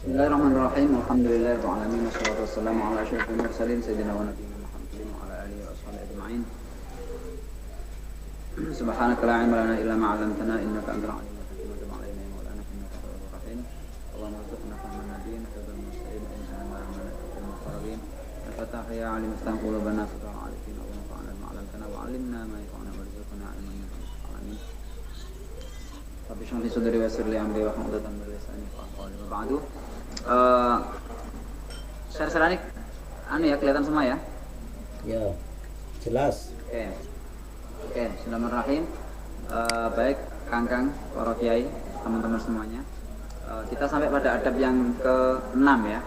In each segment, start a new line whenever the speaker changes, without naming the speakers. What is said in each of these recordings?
Bismillahirrahmanirrahim. Alhamdulillahirabbil alamin wassalatu wassalamu ala asyrofil mursalin sayyidina wa nabiyina Muhammadin wa ala alihi wa washabihi ajma'in. Subhanaka la ilma lana illa ma 'allamtana innaka antal alimul hakim wa tub 'alaina ya maulana innaka tawwabur rahim. Allahumma arzuqna fahman nabiyyin wa fahman mursalin wa inna ma bil muqarrabin. Fatah ya alim iftah qulubana fatah 'alifin wa nafa'na ma 'allamtana wa 'allimna ma yanfa'una warzuqna 'ilman yanfa'una. Amin. Rabbi shrah li sadri wa yassir li amri wa hlul 'uqdatam min lisani yafqahu qawli. Wa ba'du. Share-share ini ya kelihatan semua ya?
Ya, jelas.
Oke, bismillahirrahmanirrahim. Baik, Kang, para kiai, teman-teman semuanya. Kita sampai pada adab yang ke-6 ya.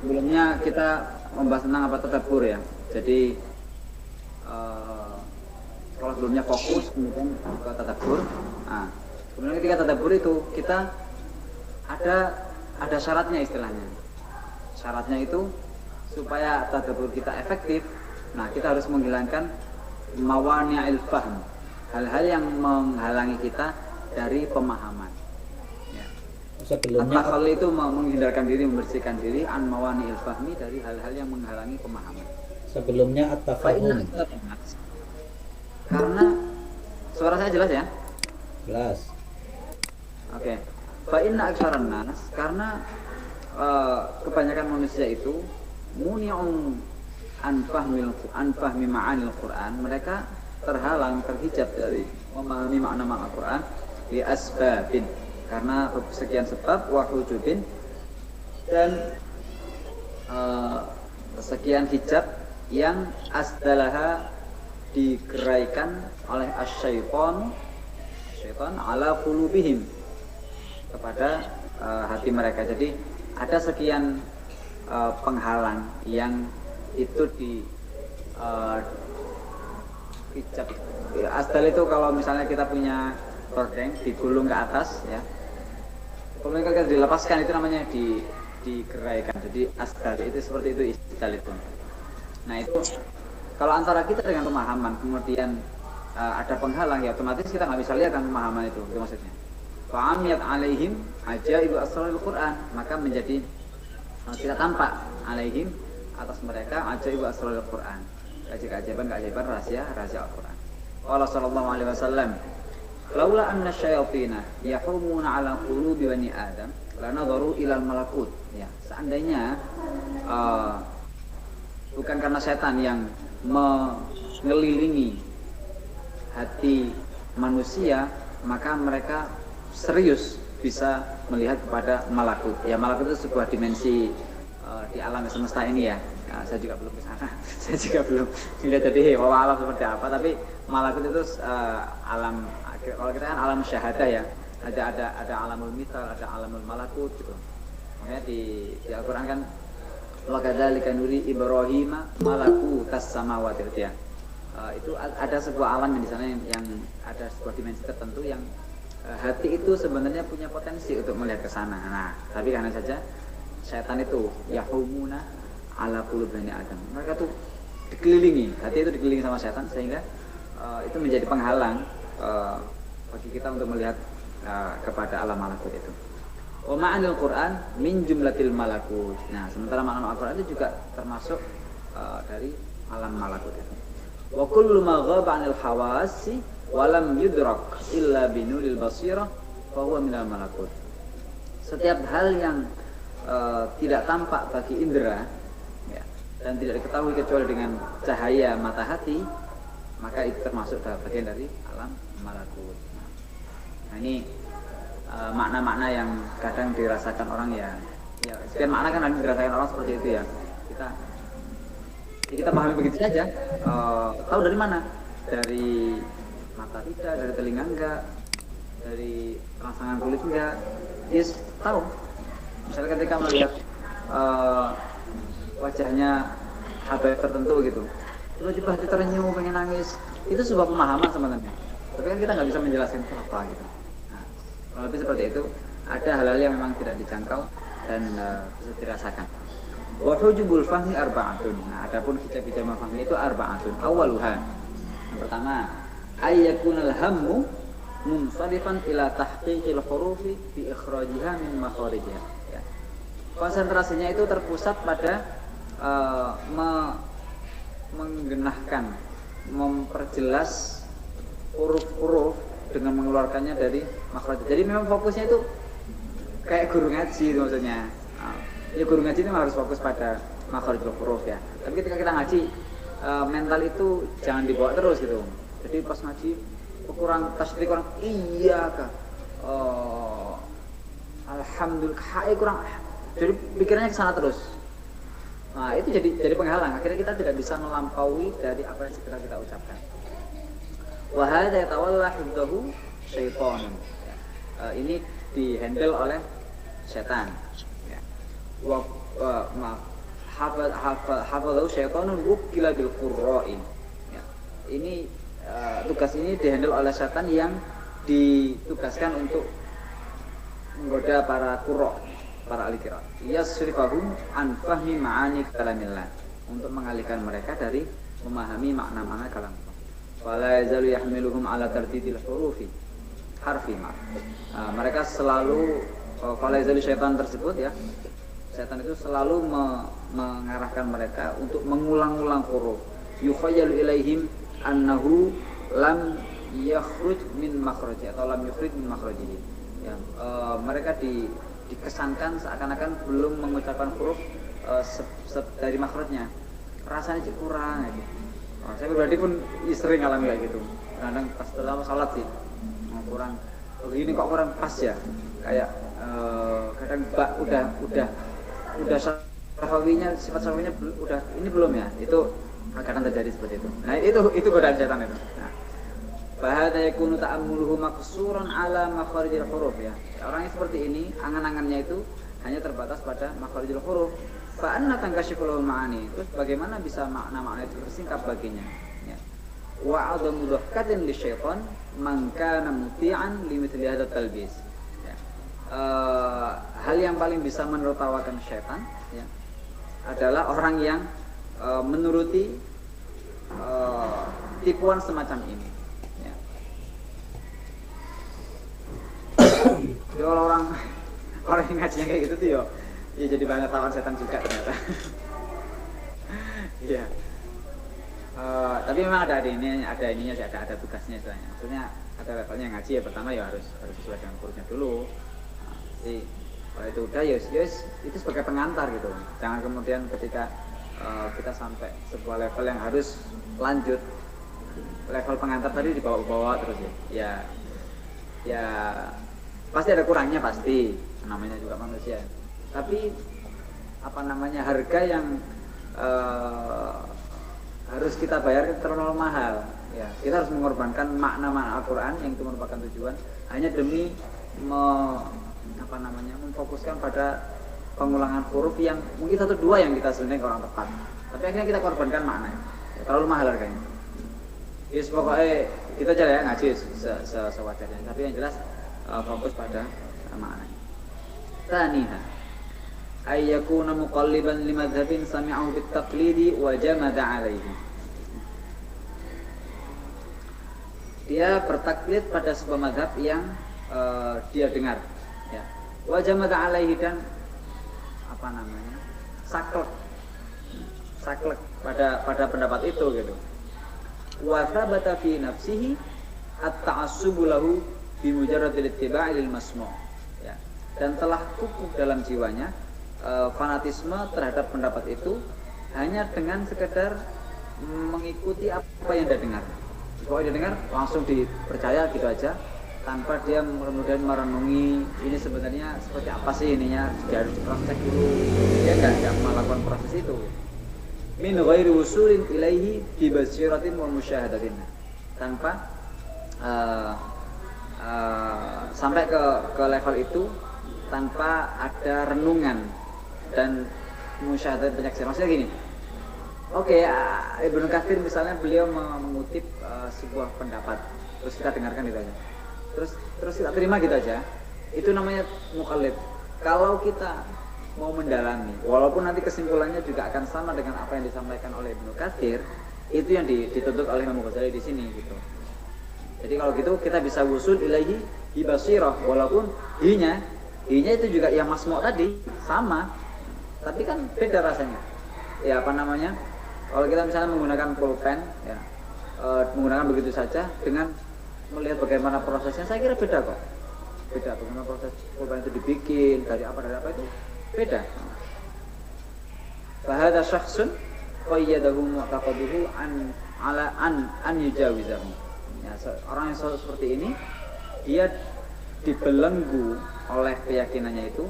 Sebelumnya kita membahas tentang apa tadabbur ya. Jadi kalau sebelumnya fokus kemudian ke tadabbur. Nah, kemudian ketika tadabbur itu kita ada syaratnya istilahnya. Syaratnya itu supaya tadabbur kita efektif. Nah, kita harus menghilangkan mawani'il fahm, hal-hal yang menghalangi kita dari pemahaman. Ya.
Sebelumnya
At-takhallul itu menghindarkan diri, membersihkan diri an mawani'il fahmi, dari hal-hal yang menghalangi pemahaman.
Sebelumnya at-tafahum.
Karena suara saya jelas ya?
Jelas.
Oke. Fa inna aktsaran nas, karena kebanyakan manusia itu muni'un an fahmi ma'anil Quran, mereka terhalang, terhijab dari memahami makna-makna Quran li asbabin, karena sekian sebab, wa hujubin, dan sekian hijab yang asdalaha digeraikan oleh syaitan ala qulubihim, kepada hati mereka. Jadi ada sekian penghalang yang itu di hijab. Asdal itu kalau misalnya kita punya gordeng digulung ke atas ya, kemudian kita dilepaskan, itu namanya digeraikan. Jadi asdal itu seperti itu istilah itu. Nah, itu kalau antara kita dengan pemahaman kemudian ada penghalang, ya otomatis kita nggak bisa lihat kan pemahaman itu maksudnya. Fa'amiyat alaihim ajaibu asrarul Quran, maka menjadi tidak tampak alaihim, atas mereka ajaibu asrarul Quran, keajaiban rahasia Al-Quran. Qala sallallahu alaihi wasallam, laula anna syayatina yahumuna ala qulubi bani adam lanadharu ilal malakut. Ya, seandainya bukan karena setan yang mengelilingi hati manusia, maka mereka serius bisa melihat kepada malakut. Ya, malakut itu sebuah dimensi di alam semesta ini ya. Nah, saya juga belum ke sana. Saya juga belum lihat jadi alam seperti apa, tapi malakut itu alam, kalau kita kan alam syahadah ya. Ada alamul mithal, ada alamul malakut gitu. Makanya di Al-Qur'an kan wa kadzalika nuri Ibrahima malakutas samawati ya. Itu ada sebuah alam yang di sana yang ada sebuah dimensi tertentu yang hati itu sebenarnya punya potensi untuk melihat ke sana. Nah, tapi karena saja setan itu yahumuna ala qulubani adam, mereka tuh dikelilingi, hati itu dikelilingi sama setan, sehingga itu menjadi penghalang bagi kita untuk melihat kepada alam malakut itu. Wa ma'anil Quran min jumlatil malakut. Nah, sementara makna Al-Quran itu juga termasuk dari alam malakut itu. Wa kullu ma ghaba 'anil hawasi walam yudrak illa binuril basirah fahuwa minal malakut. Setiap hal yang tidak tampak bagi indera ya, dan tidak diketahui kecuali dengan cahaya mata hati, maka itu termasuk bagian dari alam malakut. Nah, ini makna-makna yang kadang dirasakan orang ya sekian makna kan dirasakan orang seperti itu ya. Kita pahami begitu saja. Tahu dari mana? Dari mata tidak, dari telinga enggak, dari rangsangan kulit enggak. Yes, tahu. Misalnya ketika melihat wajahnya habaib tertentu gitu, tiba-tiba hati terenyuh, pengen nangis, itu sebuah pemahaman sebenarnya. Tapi kan kita nggak bisa menjelaskan itu apa gitu. Nah, kalau lebih seperti itu, ada hal-hal yang memang tidak dijangkau dan bisa dirasakan. Wa hujubul fahmi arba'atun. Nah, adapun hijab-hijab fahmi itu arba'atun. Awaluha, yang pertama, ayyakunal hammu munsharifan ila tahqiqil hurufi bi ikhrajiha min makharijiha. Ya. Konsentrasinya itu terpusat pada menggenahkan, memperjelas huruf-huruf dengan mengeluarkannya dari makhraj. Jadi memang fokusnya itu kayak guru ngaji itu maksudnya. Ya guru ngaji itu harus fokus pada makharijul huruf ya. Tapi ketika kita ngaji, mental itu jangan dibawa terus gitu. Jadi pas ngaji kurang tasydid, kurang iya kah, alhamdulillah kurang, jadi pikirannya ke sana terus. Nah itu jadi penghalang, akhirnya kita tidak bisa melampaui dari apa yang segera kita ucapkan. Wa hadza yatawalla hifdzahu syaitan. Ini dihandle oleh setan. Ya. Hafadzahu syaitanun wukila bil qurra'in. Ya. Ini tugas ini dihandle oleh setan yang ditugaskan untuk menggoda para qurra, para ahli qiraat. Yasrifahum an fahmi ma'ani kalamillah, untuk mengalihkan mereka dari memahami makna-makna kalam Allah. Wala yazalu yahmiluhum ala tartidil hurufi harfi ma. Mereka selalu wala yazalu syaitan tersebut ya. Setan itu selalu mengarahkan mereka untuk mengulang-ulang huruf. Yukhayyalu ilaihim annahu lam yakhruj min makhraji atau lam yukhrij min makhrajihi. Ya, mereka dikesankan seakan-akan belum mengucapkan huruf dari makhrajnya. Rasanya kurang gitu. Saya pribadi pun sering alami kayak gitu. Kadang pas dalam salat sih kurang. Ini kok kurang pas ya. Kayak kadang udah safawinya, sifat safawinya udah ini belum ya. Itu kadang terjadi seperti itu. Nah, itu godaan setan itu. Nah, bahada yakunu ta'ammuluhu maqsuran ala makharijil huruf ya. Orang yang seperti ini, angan-angannya itu hanya terbatas pada makharijil huruf. Fa anna tankashiful ma'ani. Terus bagaimana bisa makna-makna itu tersingkap baginya? Ya. Wa 'adamu dhakatin lisyaitan man kana muti'an limithli hadzal talbis. Ya. Hal yang paling bisa menertawakan syaitan ya, adalah orang yang menuruti tipuan semacam ini. Ya. Jadi orang yang ngajinya kayak gitu tuh ya jadi banyak tawan setan juga ternyata. Iya. Tapi memang ada ininya sih, ada tugasnya istilahnya. Maksudnya ada levelnya ngaji ya, pertama ya harus sesuai dengan kursnya dulu. Jadi kalau itu udah ya itu sebagai pengantar gitu. Jangan kemudian ketika kita sampai sebuah level yang harus lanjut, level pengantar tadi dibawa-bawa terus ya pasti ada kurangnya, pasti namanya juga manusia. Tapi harga yang harus kita bayar terlalu mahal ya. Kita harus mengorbankan makna-makna Al-Quran yang itu merupakan tujuan hanya demi memfokuskan pada pengulangan huruf yang mungkin 1-2 yang kita sebenarnya kurang tepat, tapi akhirnya kita korbankan makna ya, terlalu mahal harganya. Yes, pokoknya kita aja ya ngaji sewajarnya, tapi yang jelas fokus pada makna. Taniha ayyakuna muqalliban limadhhabin sami'ahu bitaqlidi wa jamada alaihi. Dia bertaklid pada sebuah madhab yang dia dengar ya. Wa jamada alaihi, dan saklek pada pendapat itu gitu. Wa thabata fi nafsihi at-ta'assubu lahu bi mujarradil ittiba'i lil masmu'. Ya. Dan telah kukuh dalam jiwanya fanatisme terhadap pendapat itu hanya dengan sekedar mengikuti apa yang dia dengar. Kalau dia dengar langsung dipercaya gitu aja, tanpa dia kemudian merenungi ini sebenarnya seperti apa sih ininya, dia harus cross-check dulu. Dia nggak melakukan proses itu. Min ghairi wusulin ilaihi bi basiratin wa musyahadatin, tanpa sampai ke level itu tanpa ada renungan dan musyahadat penyaksian. Maksudnya gini, oke, Ibnu Katsir misalnya beliau mengutip sebuah pendapat, terus kita dengarkan gitu aja, terus kita terima gitu aja, itu namanya muqallid. Kalau kita mau mendalami, walaupun nanti kesimpulannya juga akan sama dengan apa yang disampaikan oleh Ibnu Katsir, itu yang dituntut oleh Imam Ghazali di sini gitu. Jadi kalau gitu kita bisa wusul ilaihi bibasirah, walaupun hinya itu juga yang masmu' tadi sama, tapi kan beda rasanya. Ya apa namanya? Kalau kita misalnya menggunakan pulpen, ya menggunakan begitu saja dengan melihat bagaimana prosesnya, saya kira beda kok. Beda bagaimana proses pulpen itu dibikin, dari apa itu beda. Fahadha syakhsun qayyadahu mu'taqaduhu an yujawizahu. Ya, orang yang seperti ini dia dibelenggu oleh keyakinannya itu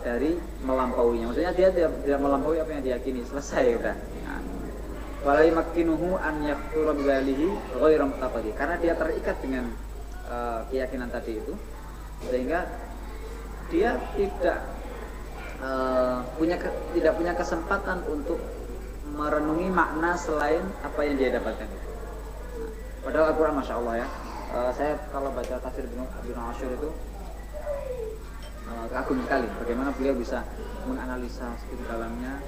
dari melampauinya. Maksudnya dia tidak melampaui apa yang diyakini, selesai udah. Wala yamakkinuhu an yaqtura bidzalihi ghairu mu'taqadi. Karena dia terikat dengan keyakinan tadi itu, sehingga dia tidak punya kesempatan untuk merenungi makna selain apa yang dia dapatkan. Padahal Al-Quran Masya Allah ya, saya kalau baca tafsir Ibnu Asyur itu kagum sekali bagaimana beliau bisa menganalisa segitu dalamnya.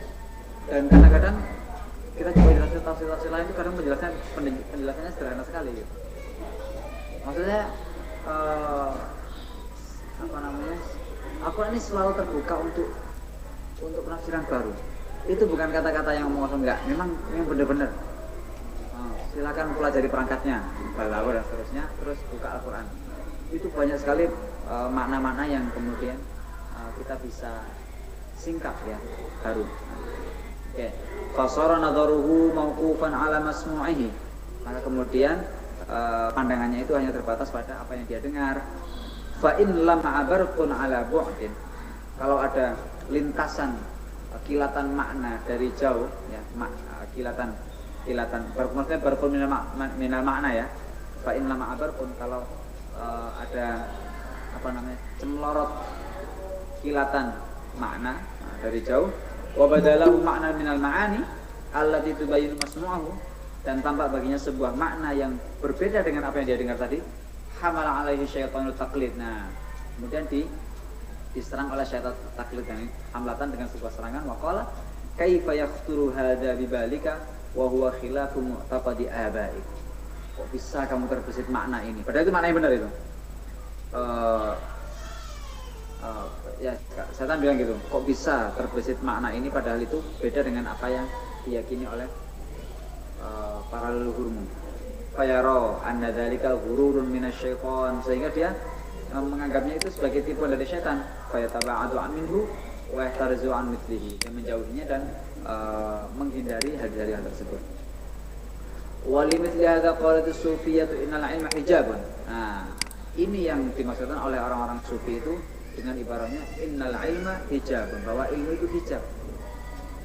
Dan kadang-kadang kita coba jelasin tafsir lain itu kadang penjelasannya sederhana sekali gitu. Maksudnya apa namanya, Al-Quran ini selalu terbuka untuk penafsiran baru. Itu bukan kata-kata yang ngomong enggak, memang benar-benar silakan pelajari perangkatnya, balaghah dan seterusnya, terus buka Al-Quran. Itu banyak sekali makna-makna yang kemudian kita bisa singkap ya, baru. Oke. Fasara nadharuhu mauqufan ala masmu'ihi. Maka kemudian pandangannya itu hanya terbatas pada apa yang dia dengar. Fa in lam abarqun ala bu'din. Kalau ada lintasan kilatan makna dari jauh ya, kilatan maksudnya barqun minal makna ya. Fa in lam abarqun, kalau ada apa namanya, cemlorot kilatan makna dari jauh, wa badalahu makna minal ma'ani allati tubayyinu masmu'ahu, dan tampak baginya sebuah makna yang berbeda dengan apa yang dia dengar tadi, hamala alaihi syaitanut taqlid. Nah, kemudian diserang oleh syaitan taklid, dan hamlatan dengan sebuah serangan. Wa qala kaifa yakhturu hadza bibalika wa huwa khilafu mu'taqadi abaik. Kok bisa kamu terbesit makna ini? Padahal itu makna yang benar itu. Ya, setan bilang gitu. Kok bisa terbesit makna ini padahal itu beda dengan apa yang diyakini oleh para leluhurmu. Fayaro anna dzalikal ghururun minasyaiton, sehingga dia menganggapnya itu sebagai tipuan dari syaitan. Fayataba'adu minhu wa yahtarzu an mithlihi, dia menjauhinya dan menghindari hal-hal tersebut. Wali mithli hadza qalat as-sufiyyatu innal ilma hijabun. Nah, ini yang dimaksudkan oleh orang-orang sufi itu dengan ibaratnya innal ilma hijabun, bahwa ilmu itu hijab.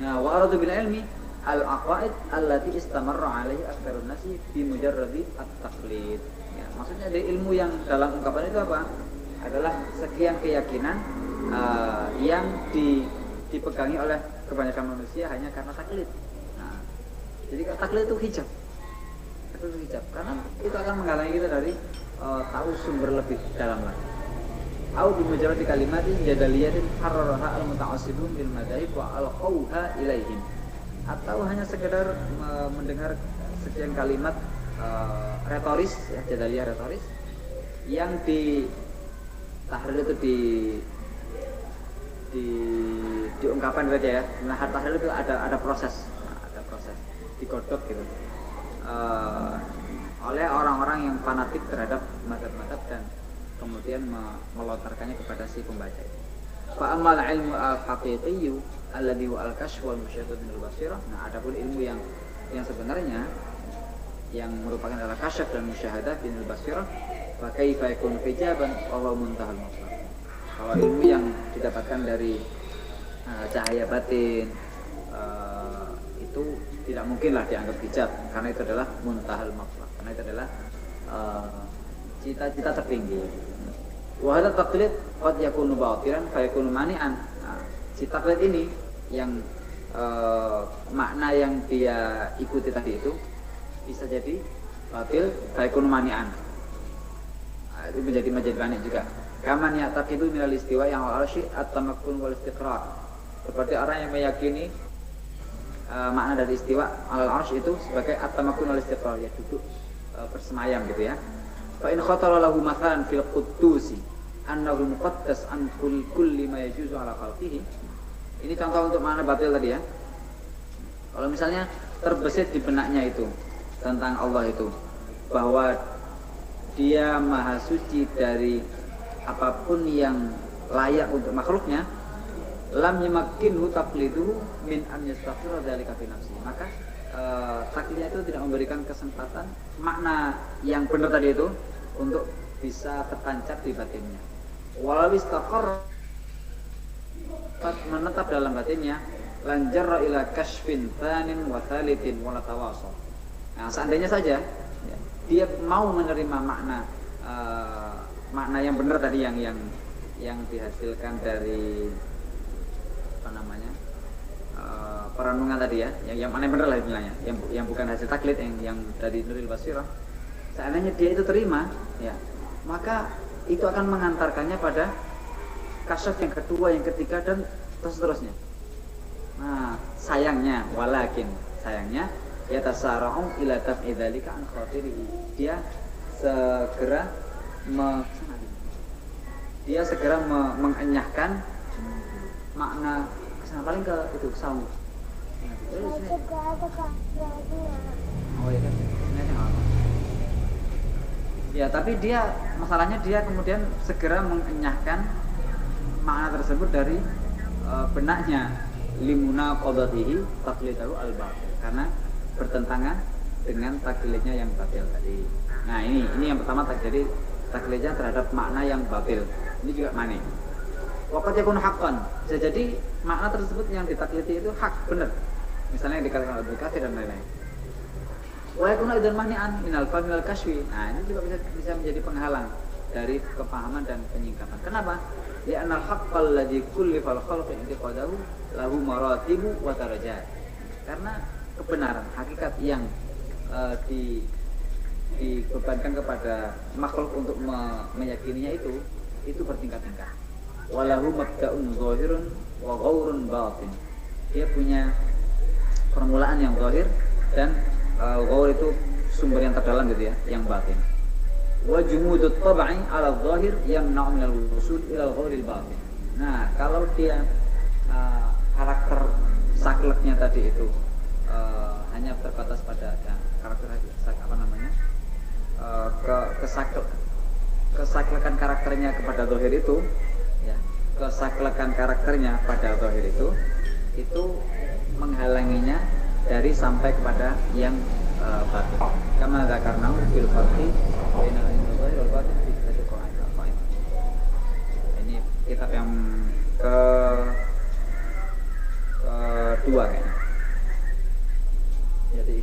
Nah, wa aradu bil ilmi al-aqaid allati istamarra alaihi aktsarun nasi bi mujarradi at-taqlid. Ya, maksudnya dari ilmu yang dalam ungkapan itu apa? Adalah sekian keyakinan yang dipegangi oleh kebanyakan manusia hanya karena taklid. Nah, jadi taklid itu hijab. Taklid itu hijab karena itu akan menghalangi kita dari tahu sumber lebih dalam lagi. Au bi mujarradi kalimatin jadaliyatin harraraha al-muta'assibun bil madzhab wa alqauha ilaihim. Atau hanya sekedar mendengar sekian kalimat retoris ya, jadaliyah retoris yang di tahlil itu diungkapkan gitu aja ya. Nah, tahlil itu ada proses, digodok gitu oleh orang-orang yang fanatik terhadap mazhab-mazhab dan kemudian melontarkannya kepada si pembaca. Fa amal ilmu al-haqiqiyyu alladhi wa al-kashf wal musyahadatu bil basirah. Nah, adapun ilmu yang sebenarnya yang merupakan adalah kasyaf dan musyahadah bil basirah, fa kaifa yakun hijaban wa huwa muntahal matlab. Kalau ilmu yang didapatkan dari cahaya batin itu tidak mungkinlah dianggap hijab, karena itu adalah muntahal matlab, karena itu adalah cita-cita tertinggi. Wa hadza taqlid qad yakunu batilan fa yakunu mani'an. Nah, si taqlid ini yang makna yang dia ikuti tadi itu bisa jadi batil fa yakunu mani'an. Nah, itu menjadi mani juga. Kaman ya'taqidu minal istiwa yang al-arshi at-tamakkun wal istiqrar. Seperti orang yang meyakini makna dari istiwa al-arsh itu sebagai at-tamakkun wal istiqrar, ya duduk bersemayam gitu ya. Fa in khatara lahu mathalan fil quddusi annahu muqaddas an kulli ma yajuzu ala khalqihi. Ini contoh untuk makna batil tadi ya. Kalau misalnya terbesit di benaknya itu tentang Allah itu bahwa dia maha suci dari apapun yang layak untuk makhluknya, lam yamakkinhu taqliduhu min an yastaghfira dzalika fi nafsi. Maka taklidnya itu tidak memberikan kesempatan makna yang benar tadi itu untuk bisa tertancap di batinnya. Walau istaqarra, menetap dalam batinnya, lanjarra ila kashfin thanin wa thalithin wa latawasal. Nah, seandainya saja ya, dia mau menerima makna yang benar tadi yang dihasilkan dari apa namanya perenungan tadi ya, yang mana benar lah istilahnya, yang bukan hasil taklid, yang dari Nuril Basirah. Seandainya dia itu terima, ya, maka itu akan mengantarkannya pada kasyaf yang kedua, yang ketiga, dan seterusnya. Nah, sayangnya, yatasara'u ila tab'i dzalika an khatirihi. Dia segera mengenyahkan makna kesana paling ke itu saum. Oh iya kan. Ya, tapi dia masalahnya dia kemudian segera mengenyahkan makna tersebut dari benaknya, limuna qadatihi taqlidahu al-batil, karena bertentangan dengan taklidnya yang batil tadi. Nah, ini yang pertama, jadi taklidnya terhadap makna yang batil. Ini juga mani. Waqad yakun haqqan. Bisa jadi makna tersebut yang ditaklidi itu hak, benar. Misalnya yang dikatakan Abdul Kathir dan lain-lain. Wa yakun aidan mani'an minal fahmi wal kashfi. Nah, ini juga bisa menjadi penghalang dari kepahaman dan penyingkapan. Kenapa? Li'anna al-haqqal ladzi kullifal khalqu intiqadahu lahu maratibu wa darajat. Karena kebenaran, hakikat yang dibebankan kepada makhluk untuk meyakininya itu bertingkat-tingkat. Walahu mabda'un zahirun wa ghaurun batin. Dia punya permulaan yang zahir dan ghaur itu sumber yang terdalam gitu ya, yang batin. Wa jumudut tab'i 'ala zahir yamna'u minal wusul ila ghauril batin. Nah, kalau dia karakter sakleknya tadi itu hanya terbatas pada karakter apa namanya? Kesaklekan karakternya kepada zahir itu, ya, kesaklekan karakternya pada zahir itu menghalanginya dari sampai kepada yang batin. Kama dzakarna fil farqi bainal zahir wal batin fi kitab al-qawaid. Ini kitab yang kedua kayaknya. Jadi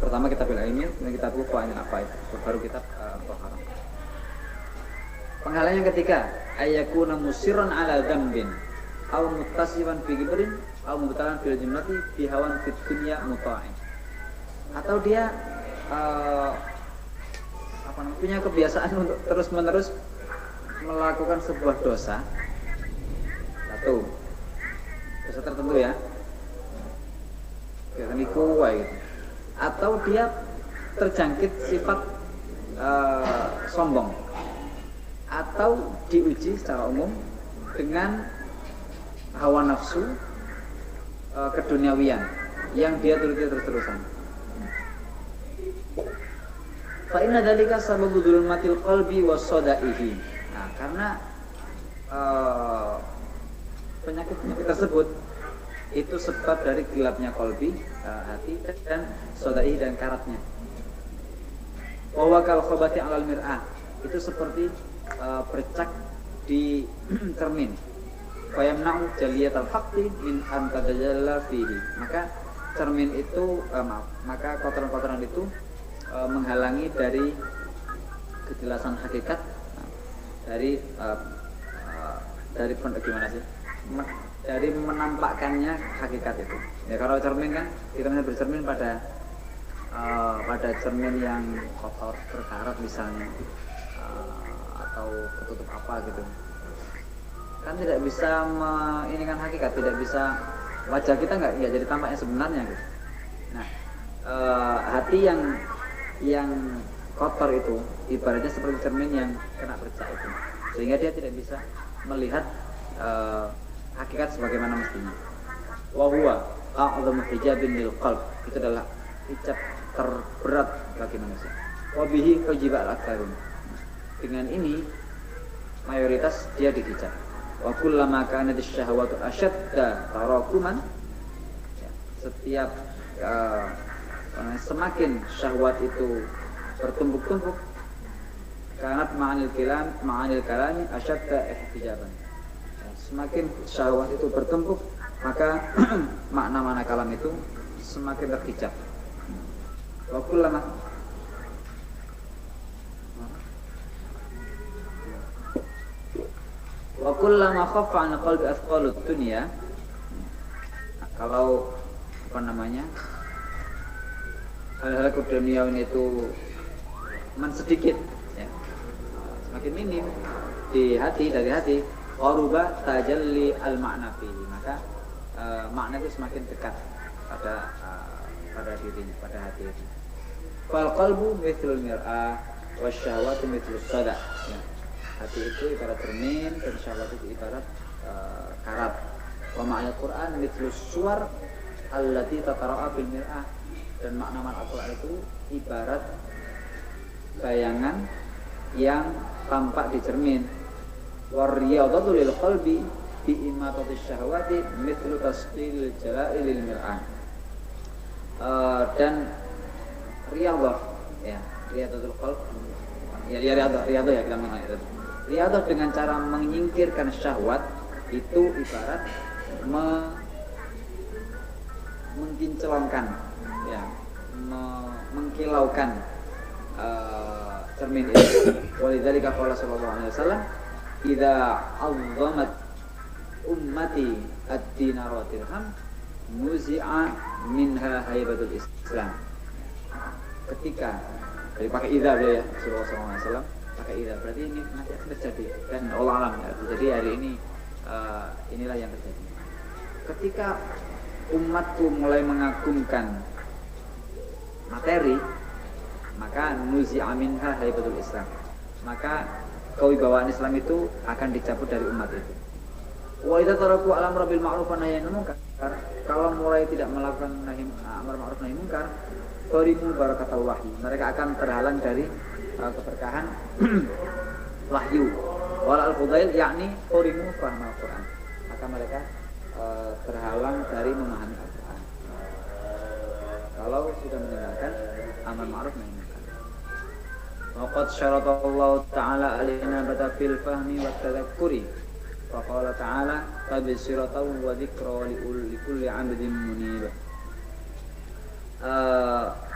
pertama kitab ilmi, kemudian kitab qawaid apa itu, baru kitab Taharah. Penghalang yang ketiga, ayyakuna musirran ala dzambin aw muttasiban fi gibrin aw mubtalan fil jannati fi hawan fid dunya muta'in. Atau dia punya kebiasaan untuk terus-menerus melakukan sebuah dosa tertentu ya, kayak niku gitu. Atau dia terjangkit sifat sombong, atau diuji secara umum dengan hawa nafsu keduniawian yang dia turuti terus-terusan. Fa inna dzalika sababu dzulmatil qalbi wasadaihi. Nah, karena penyakit tersebut itu sebab dari gelapnya qalbi, hati, dan sodaihi, dan karatnya. Wa wakal khabati 'alal mir'ah, itu seperti bercak di cermin. Fayamna'u jaliyatal haqqi min an tadajjala fihi. Maka cermin itu maka kotoran-kotoran itu menghalangi dari kejelasan hakikat, dari gimana sih? Dari menampakkannya hakikat itu. Ya, kalau cermin kan kita bisa bercermin pada cermin yang kotor, berkarat misalnya, atau ketutup apa gitu. Kan tidak bisa ini kan hakikat, tidak bisa, wajah kita nggak jadi tampaknya sebenarnya gitu. Nah, hati yang kotor itu ibaratnya seperti cermin yang kena bercak itu, sehingga dia tidak bisa melihat hakikat sebagaimana mestinya. Wa huwa a'dhamu hijabin lil qalb, itu adalah hijab terberat bagi manusia. Wa bihi hujiba al-aktsarun, dengan ini mayoritas dia dihijab. Wa kullama kanat asy-syahwatu ashadda tarakuman, setiap semakin syahwat itu bertumpuk-tumpuk, kanat ma'anil kalami asyadda ihtijaban, semakin syahwat itu bertumpuk maka makna-makna kalam itu semakin terhijab. Wa kullama khaffa 'an qalbi athqalut dunya, kalau apa namanya hal-hal keduniawian itu sedikit, ya, semakin minim di hati, dari hati, qaruba tajalli al makna fihi, maka makna itu semakin dekat pada dirinya, pada hati itu. Fal qalbu mithlul mir'ah wasyahwatu mithlus sada, ya. Hati itu ibarat cermin dan syahwat itu ibarat karat. Wa ma'al Qur'an mithlus suwar allati tatara'a bil mir'ah, dan makna-makna Al-Qur'an itu ibarat bayangan yang tampak di cermin. War riyadatu lil qalbi bi imatati syahwati mithlu tasqil jala'il lil mir'ah. Dan riyadah, ya, riyadatul qalb, ya riyadah ya kita mengenai itu. Riyadah dengan cara menyingkirkan syahwat itu ibarat mengkinclongkan, ya, mengkilaukan cermin itu. Walidzalika qala sallallahu alaihi wasallam, idza 'azzamat ummati ad-dinar wa dirham muzi'a minha haibatul Islam. Ketika dari pakai idza beliau, ya, Rasulullah sallallahu alaihi wasallam pakai idza, berarti ini nanti akan terjadi, dan Allah alam ya. Jadi hari ini inilah yang terjadi. Ketika umatku mulai mengagungkan materi, maka nuzi'a minha haibatul Islam, maka kewibawaan Islam itu akan dicabut dari umat itu. Wa idza taraku alam rabbil ma'ruf wa nahyi anil munkar, kalau mulai tidak melakukan amar ma'ruf nahi munkar, farimu barakatul wahyi, mereka akan terhalang dari keberkahan wahyu. Wal al-fudail yakni farimu fahmal Quran, maka mereka terhalang dari memahami Al-Quran kalau sudah meninggalkan amar ma'ruf nahi munkar. Waqad syaratallahu ta'ala alaina bata fil fahmi wat tadhakkuri, wa qala ta'ala tabsiratan wa dzikra likulli 'abdin munib.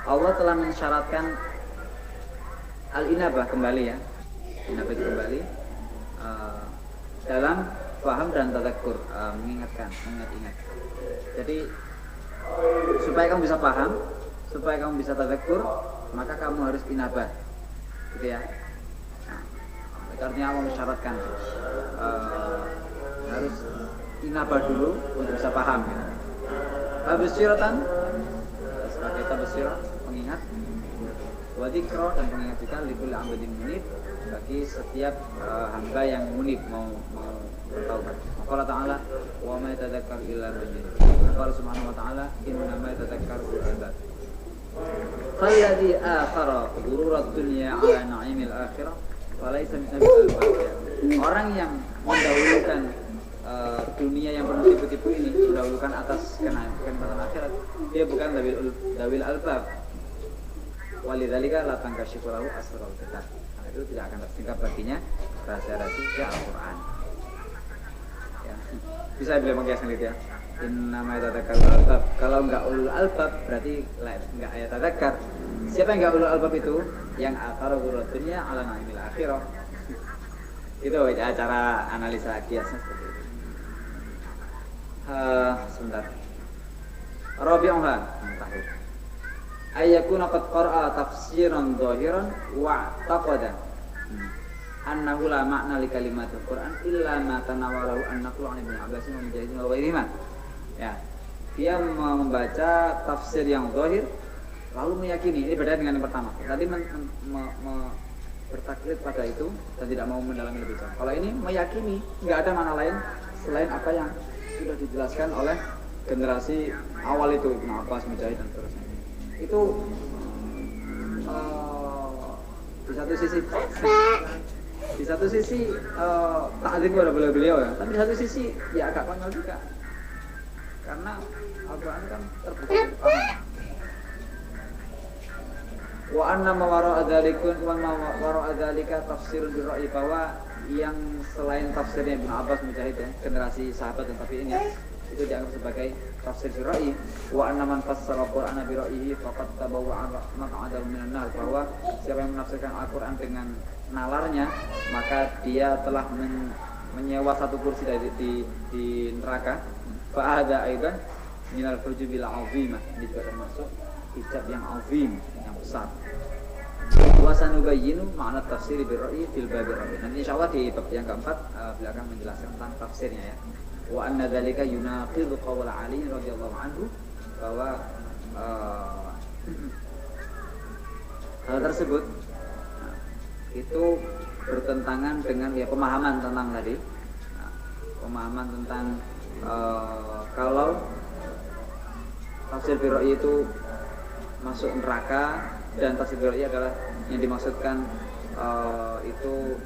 Allah telah mensyaratkan al-inabah kembali, ya, inabah kembali dalam paham dan tadakkur, mengingat-ingat. Jadi supaya kamu bisa paham, supaya kamu bisa tadakkur, maka kamu harus inabah, gitu ya. Nah, itu artinya Allah mensyaratkan harus inabah dulu untuk bisa paham. Tabsiratan sebagai tabsir, pengingat, wa dzikra, dan pengingat juga likulli 'abdin munib, bagi setiap hamba yang munib, mau bertaubat. Qala ta'ala wa ma yatadzakkaru illa man yunib. Qala subhanahu wa ta'ala inna ma yatadzakkaru ulul albab. Falladhi athara ghururat dunya 'ala na'imil akhirah falaysa min abil albab. Orang yang mendahulukan dunia yang penuh tipu-tipu ini, mendahulukan atas kenikmatan akhirat, dia bukan dawil albab. Walidzalika la tankashifu lahu asrarul kitab, itu tidak akan tersingkap baginya rahasia-rahasia Al-Quran, ya. Bisa beliau mengkiaskan itu, ya. Innama yatadzakkarul albab, kalau enggak ulul albab berarti enggak ayat tadzakkar. Siapa yang enggak ulul albab itu? Yang athara ghurrat dunya 'ala na'imil akhirah. Itu cara analisa kiasnya seperti itu. Sebentar. Rabi'uha, tahun ayyakuna qad qara'a tafsiran dhahiran wa taqada annahu la ma'na li kalimatil Qur'an illa ma tanawalahu an-naqlu 'an Ibnu Abbas wa Mujahid wa ghairihima. Ya, dia membaca tafsir yang zahir lalu meyakini, ini beda dengan yang pertama. Tadi bertaklid pada itu dan tidak mau mendalami lebih jauh. Kalau ini meyakini, nggak ada mana lain selain apa yang sudah dijelaskan oleh generasi awal itu, Ibnu Abbas, Mujahid dan seterusnya. Itu di satu sisi ta'zim kepada beliau ya, tapi di satu sisi ya agak konyol juga, karena Al-Quran kan terbuka. Wa anna ma wara'a dzalika tafsirun bi ra'yi, bahwa yang selain tafsirnya Ibnu Abbas, Mujahid ya, generasi sahabat dan tabi'in ya, itu dianggap sebagai tafsir bi ra'yi. Wa anna man fassara Al-Qur'ana bi ra'yihi faqad tabawwa'a maq'adahu minan nar, bahwa siapa yang menafsirkan Al-Qur'an dengan nalarnya, maka dia telah menyewa satu kursi di neraka. Fa hadza aidan minal hujubil 'azimah, ini juga termasuk hijab yang azim, yang besar. Wa sanubayyinu ma'na tafsir bi ra'yi fil bab ar-rabi'. Nanti insyaallah di bab yang keempat beliau akan menjelaskan tentang tafsirnya ya. Wa anna dzalika yunaqidu qaul Ali radhiyallahu anhu, bahwa hal tersebut itu bertentangan dengan ya pemahaman tentang tadi, pemahaman tentang kalau tafsir bi ra'yi itu masuk neraka, dan tafsir bi ra'yi adalah yang dimaksudkan itu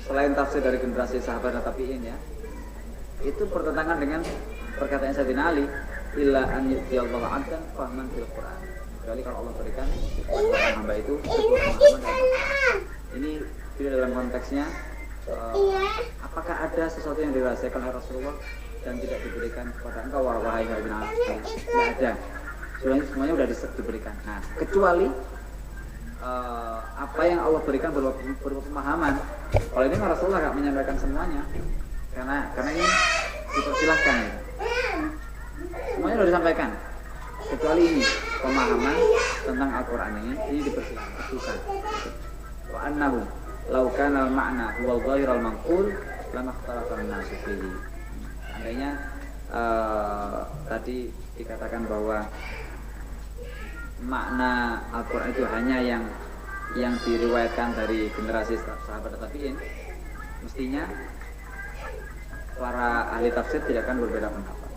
selain tafsir dari generasi sahabat dan tabi'in ya, itu bertentangan dengan perkataan Sayyidina Ali, illa an yu'tiyallahu 'abdan fahman fil Qur'an, kecuali kalau Allah berikan kepada hamba itu sebuah pemahaman dalam Al-Qur'an. Ini tidak dalam konteksnya apakah ada sesuatu yang dirahasiakan oleh Rasulullah dan tidak diberikan kepada engkau wahai Sayyidina Ali. Tidak ada, semuanya sudah diberikan. Nah, kecuali apa yang Allah berikan berupa pemahaman. Kalau ini Rasulullah nggak menyampaikan semuanya, karena ini dipersilahkan ya. Semuanya sudah disampaikan, kecuali ini pemahaman tentang Al-Quran ini dipersilahkan. Bukan. Wa annahu law kana al-ma'na huwa al-dhahir al-manqul lama ikhtalafa an-nasu fihi. Andainya tadi dikatakan bahwa makna Al-Quran itu hanya yang diriwayatkan dari generasi sahabat tabi'in, mestinya para ahli tafsir tidak akan berbeda pendapat.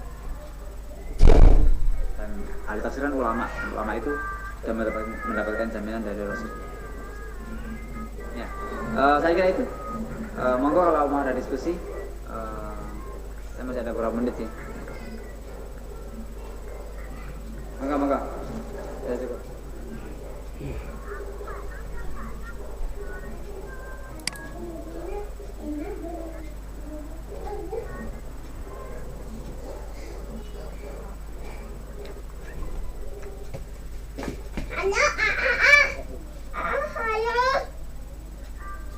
Dan ahli tafsir kan ulama itu sudah mendapatkan jaminan dari Rasulullah. Ya, saya kira itu. Monggo kalau mau ada diskusi, saya masih ada beberapa menit sih. Monggo. Ya, cukup.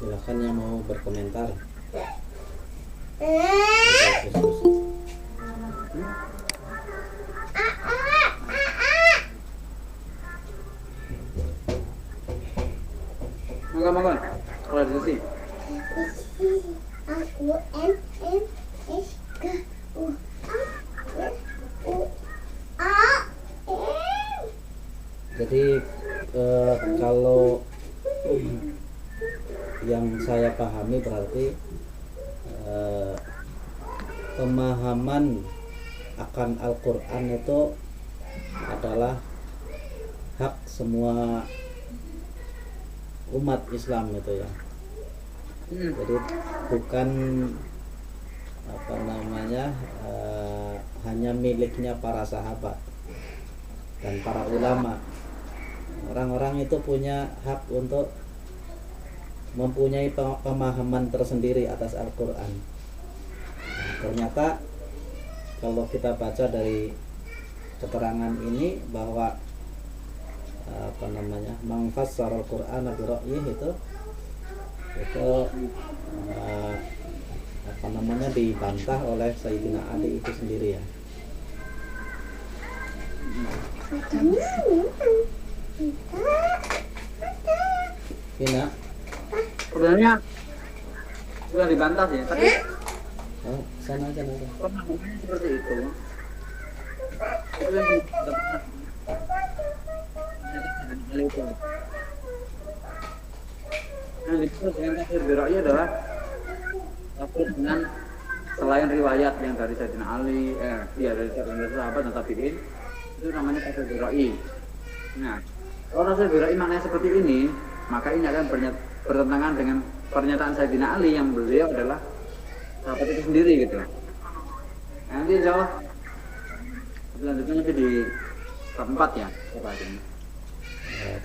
Silakan yang mau berkomentar.
Monggo. Kalau diskusi.
Jadi kalau yang saya pahami berarti pemahaman akan Al-Quran itu adalah hak semua umat Islam itu ya. Jadi bukan hanya miliknya para sahabat dan para ulama. Orang-orang itu punya hak untuk mempunyai pemahaman tersendiri atas Al-Quran. Ternyata kalau kita baca dari keterangan ini bahwa mengfassar Al-Quran bi ra'yih itu dibantah oleh Sayyidina Ali itu sendiri ya. Ina
Sebenarnya sudah dibantah ya, tapi
sana aja nanti.
pemahamannya seperti itu. Ali itu. Yang dimaksud dengan tafsir bira'iyah adalah tafsir dengan selain riwayat yang dari Sayyidina Ali, dari sahabat dan tabi'in, itu namanya tafsir bira'iyah. Nah, kalau tafsir bira'iyah maknanya seperti ini, maka ini akan bertentangan dengan pernyataan Sayyidina Ali yang beliau adalah sahabat itu sendiri gitu. Nanti insya Allah selanjutnya nanti di bab 4 ya,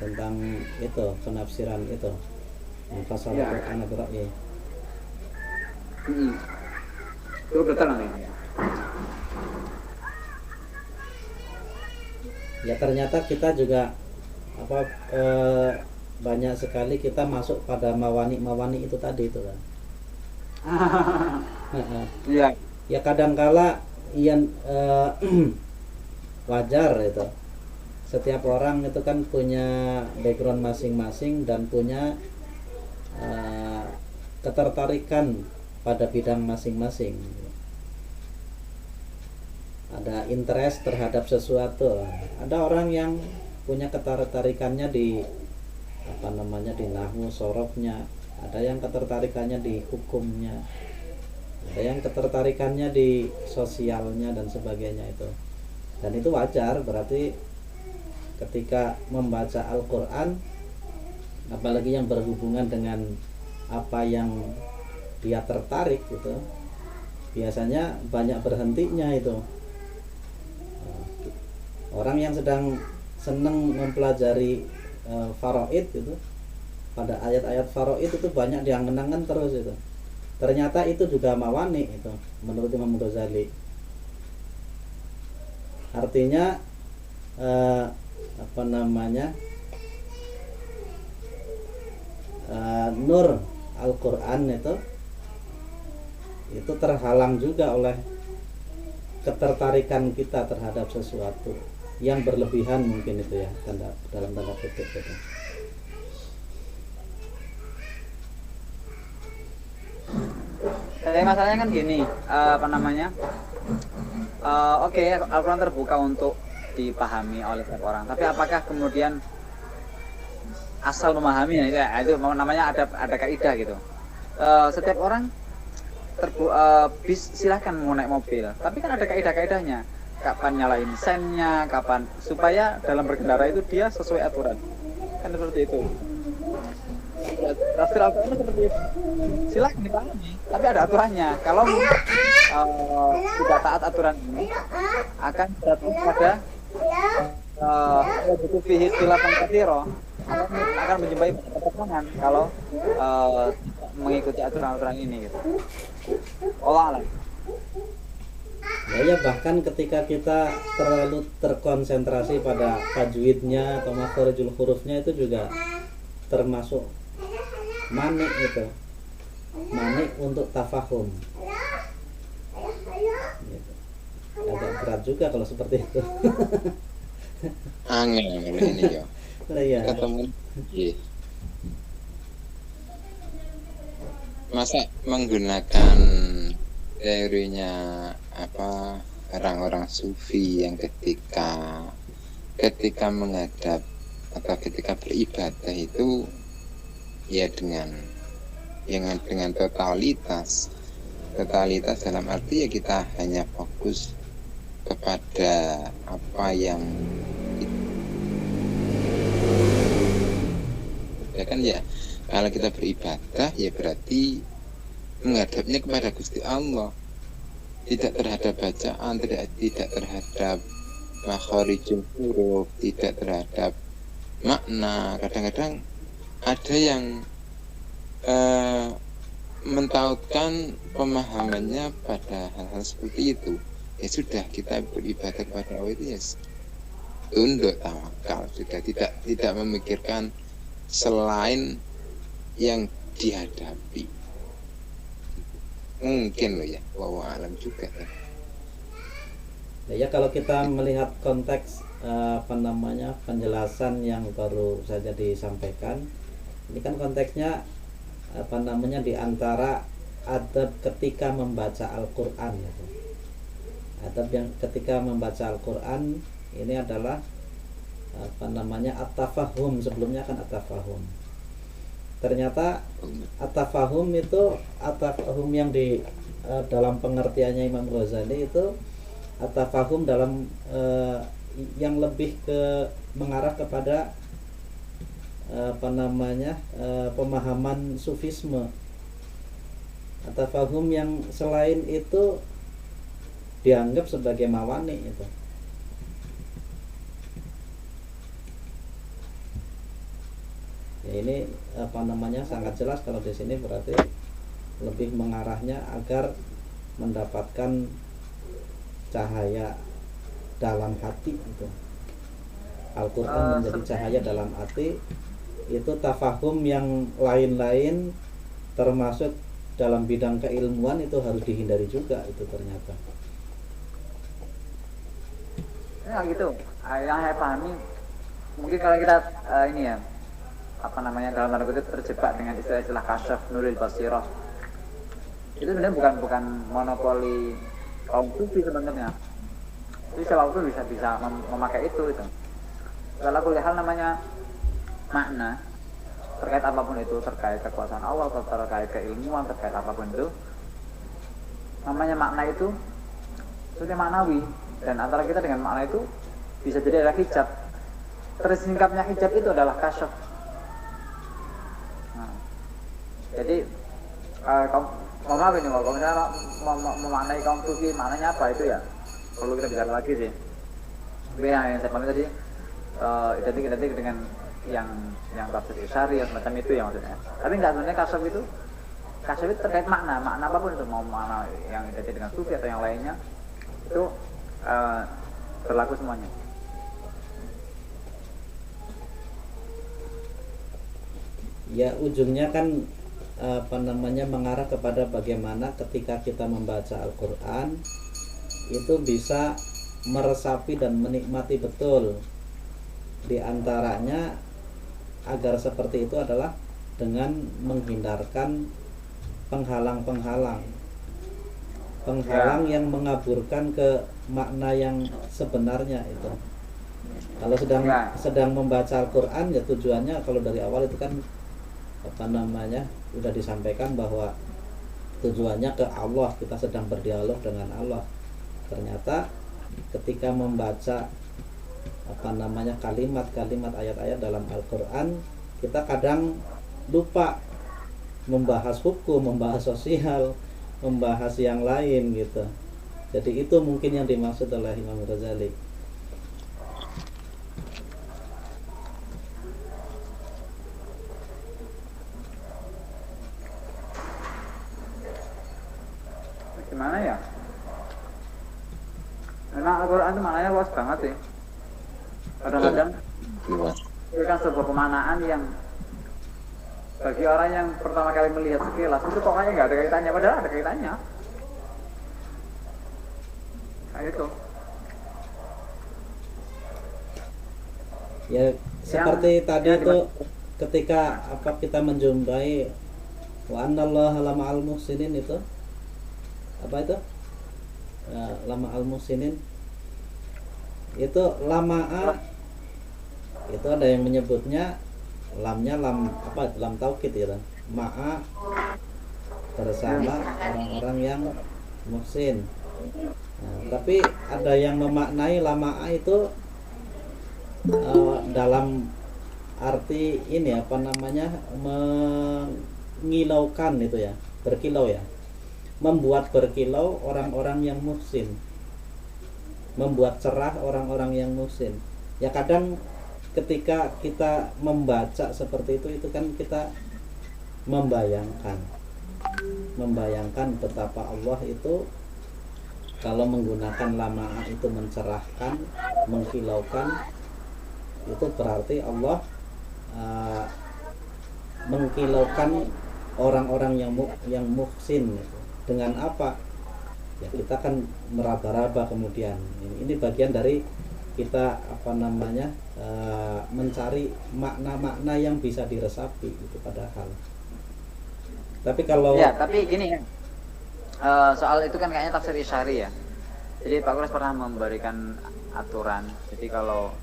tentang itu penafsiran itu pasal Al-Qur'an bira'iyah.
Itu betul nanti.
Ya ternyata kita juga banyak sekali kita masuk pada mawani itu tadi itu kan.
Iya.
Ya kadangkala yang wajar itu. Setiap orang itu kan punya background masing-masing dan punya ketertarikan pada bidang masing-masing. Ada interest terhadap sesuatu. Ada orang yang punya ketertarikannya di di nahwu sorofnya, ada yang ketertarikannya di hukumnya, ada yang ketertarikannya di sosialnya dan sebagainya itu. Dan itu wajar, berarti ketika membaca Al-Quran, apalagi yang berhubungan dengan apa yang dia tertarik gitu, biasanya banyak berhentinya itu. Orang yang sedang senang mempelajari faraid itu, pada ayat-ayat faraid itu banyak diangen-angen terus itu. Ternyata itu juga mawani itu menurut Imam Ghazali. Artinya nur Al-Quran itu terhalang juga oleh ketertarikan kita terhadap sesuatu yang berlebihan mungkin itu ya, dalam tanda kutip itu.
Jadi masalahnya kan gini, oke, Al-Quran terbuka untuk dipahami oleh setiap orang. Tapi apakah kemudian asal memahami itu namanya ada kaidah gitu. Setiap orang silahkan mau naik mobil, tapi kan ada kaidah-kaidahnya. Kapan nyalain sennya, kapan, supaya dalam berkendara itu dia sesuai aturan. Kan seperti itu. Tafsir Al-Quran seperti itu. Silahkan dipahami, tapi ada aturannya. Kalau tidak taat aturan ini, akan jatuh pada butuh fihi khilafan katsira, akan menjumpai pertentangan kalau mengikuti aturan-aturan ini gitu. Allah alam.
Ya bahkan ketika kita terlalu terkonsentrasi pada tajwidnya atau makharijul hurufnya, itu juga termasuk manik gitu. Manik untuk tafahum gitu. Agak berat juga kalau seperti itu.
Angin ini ya.
Iya.
Ketemu. Masa menggunakan teorinya orang-orang sufi yang ketika menghadap atau ketika beribadah itu ya dengan totalitas dalam arti ya kita hanya fokus kepada apa yang ya kan ya. Kalau kita beribadah ya berarti menghadapnya kepada Gusti Allah, tidak terhadap bacaan, tidak terhadap makharijul huruf, tidak terhadap makna. Kadang-kadang ada yang mentautkan pemahamannya pada hal-hal seperti itu. Ya sudah, kita beribadah kepada Allah itu ya tunduk tawakal, sudah tidak memikirkan selain yang dihadapi. Mungkin loh ya, wallahu alam juga ya.
Ya kalau kita melihat konteks penjelasan yang baru saja disampaikan, ini kan konteksnya di antara adab ketika membaca Al-Qur'an gitu. Adab yang ketika membaca Al-Qur'an ini adalah apa namanya at-tafahum, sebelumnya kan at-tafahum. Ternyata at-tafahum itu at-tafahum yang di dalam pengertiannya Imam Ghazali itu at-tafahum dalam yang lebih ke mengarah kepada apa namanya pemahaman sufisme. At-tafahum yang selain itu dianggap sebagai mawani itu. Ya, ini apa namanya sangat jelas kalau di sini berarti lebih mengarahnya agar mendapatkan cahaya dalam hati itu. Al-Quran menjadi cahaya dalam hati itu. Tafahum yang lain-lain termasuk dalam bidang keilmuan itu harus dihindari juga itu ternyata.
Ya gitu. Yang saya pahami mungkin kalau kita ini ya apa namanya dalam tanda kutip terjebak dengan istilah-istilah kasyaf nuril basirah, itu sebenarnya bukan monopoli kaum sufi sebenarnya. Jadi siapapun bisa memakai itu. Kalau kuliah namanya makna terkait apapun itu, terkait kekuasaan Allah, terkait keilmuan, terkait apapun itu, namanya makna itu sudah maknawi, dan antara kita dengan makna itu bisa jadi ada hijab. Tersingkapnya hijab itu adalah kasyaf. Nah, jadi mohon maaf ini, kalau misalnya memaknai kaum sufi maknanya apa itu ya perlu kita bicara lagi sih. Tapi yang saya pahami tadi identik dengan yang tafsir Isyari yang semacam itu ya maksudnya. Tapi enggak, sebenarnya kasyaf itu terkait makna apapun itu, mau makna yang identik dengan sufi atau yang lainnya itu berlaku semuanya.
Ya ujungnya kan apa namanya mengarah kepada bagaimana ketika kita membaca Al-Quran itu bisa meresapi dan menikmati betul. Di antaranya agar seperti itu adalah dengan menghindarkan penghalang yang mengaburkan ke makna yang sebenarnya itu. Kalau sedang membaca Al-Quran ya tujuannya kalau dari awal itu kan apa namanya sudah disampaikan bahwa tujuannya ke Allah, kita sedang berdialog dengan Allah. Ternyata ketika membaca apa namanya kalimat-kalimat ayat-ayat dalam Al-Quran, kita kadang lupa membahas hukum, membahas sosial, membahas yang lain gitu. Jadi itu mungkin yang dimaksud oleh Imam Ghazali.
Gimana ya? Memang Al-Quran itu maknanya luas banget sih. Kadang-kadang itu kan sebuah pemanaan yang bagi orang yang pertama kali melihat sekilas itu pokoknya nggak ada kaitannya, padahal ada kaitannya. Nah itu.
Ya seperti tadi itu ketika apa kita menjumpai wa anallaha lama'al muhsinin itu apa itu lama'al muhsinin itu lama'a itu ada yang menyebutnya lamnya lam apa lam taukid ya kan, ma'a bersama orang-orang yang muhsin. Nah, tapi ada yang memaknai lama'a itu dalam arti ini apa namanya mengilaukan itu ya, berkilau ya, membuat berkilau orang-orang yang muhsin, membuat cerah orang-orang yang muhsin. Ya kadang ketika kita membaca seperti itu kan kita membayangkan betapa Allah itu kalau menggunakan lama itu mencerahkan, mengkilaukan, itu berarti Allah mengkilaukan orang-orang yang muhsin. Dengan apa? Ya kita kan meraba-raba kemudian. Ini bagian dari kita apa namanya mencari makna-makna yang bisa diresapi itu padahal. Tapi kalau
ya, tapi gini soal itu kan kayaknya tafsir Isyari ya. Jadi Pak Kuras pernah memberikan aturan. Jadi kalau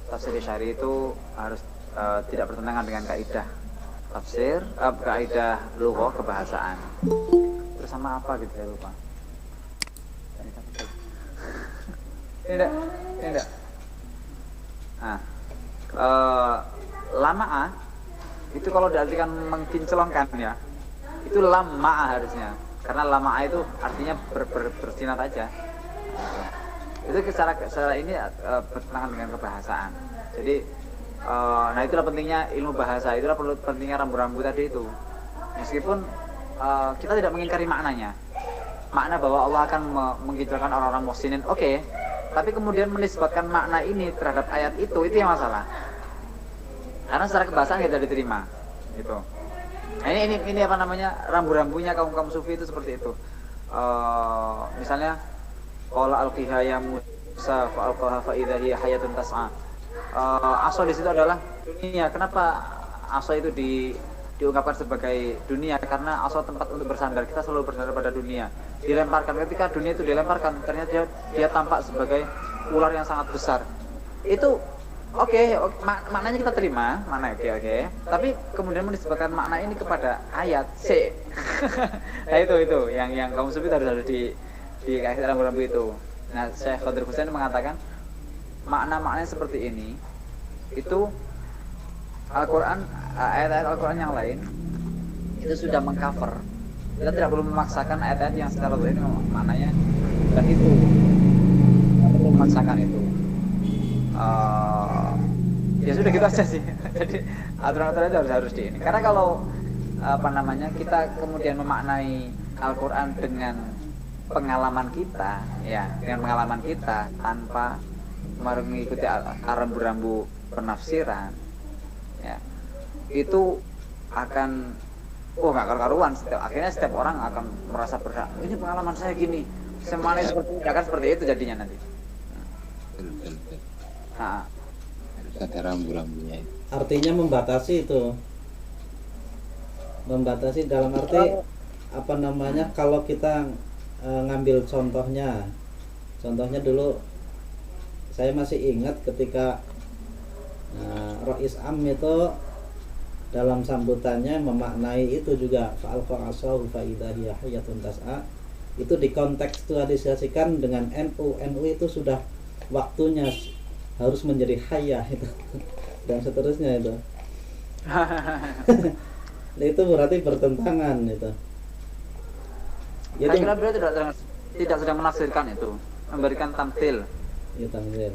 tafsir syar'i itu harus tidak bertentangan dengan kaidah tafsir, kaidah lughah kebahasaan. Terus sama apa gitu saya lupa. Tidak. Nah, lama'ah itu kalau diartikan mengkinclongkan ya, itu lama'ah harusnya. Karena lama'ah itu artinya bersinar aja. Itu secara ini bertentangan dengan kebahasaan. Jadi nah itulah pentingnya ilmu bahasa, itulah pentingnya rambu-rambu tadi itu. Meskipun kita tidak mengingkari maknanya, makna bahwa Allah akan mengkinclongkan orang-orang muhsinin, oke. Tapi kemudian menisbatkan makna ini terhadap ayat itu yang masalah. Karena secara kebahasaan tidak diterima, gitu. Nah, ini apa namanya, rambu-rambunya kaum sufi itu seperti itu. Misalnya, qala alqiha ya Musa fa alqaha fa idza hiya hayatun tas'a. Asa di situ adalah dunia. Kenapa asa itu diungkapkan sebagai dunia? Karena asa tempat untuk bersandar. Kita selalu bersandar pada dunia. Dilemparkan, ketika dunia itu dilemparkan, ternyata dia tampak sebagai ular yang sangat besar. Itu oke, maknanya kita terima, mana oke. Tapi kemudian menisbatkan makna ini kepada ayat C. Nah itu yang kaum sufi harus dikasih rambu-rambu itu. Nah, Syekh Khadir Husain mengatakan makna-maknanya seperti ini itu Al-Quran, ayat-ayat Al-Quran yang lain itu sudah mengcover. Kita tidak perlu memaksakan ayat-ayat yang secara ini maknanya, dan itu tidak perlu memaksakan itu. Ya sudah gitu aja sih. Jadi aturan-aturan itu harus di ini. Karena kalau apa namanya, kita kemudian memaknai Al-Quran dengan pengalaman kita, ya, dengan pengalaman kita tanpa mengikuti rambu-rambu penafsiran, ya, itu akan nggak karu-karuan. Akhirnya setiap orang akan merasa berhak, ini pengalaman saya gini, semuanya seperti itu jadinya nanti.
Betul.
Nah,
Harus ada rambu-rambunya.
Artinya membatasi itu, membatasi dalam arti apa namanya, kalau kita ngambil contohnya dulu, saya masih ingat ketika Rais Am itu dalam sambutannya memaknai itu juga fa'alqa asahu fa idza hiya hayatun tas'a, itu dikontekstualisasikan dengan NU itu sudah waktunya harus menjadi hayah itu dan seterusnya itu. Itu berarti bertentangan itu.
Saya kira beliau tidak sedang menafsirkan itu, memberikan tamthil.
Ya, tamthil.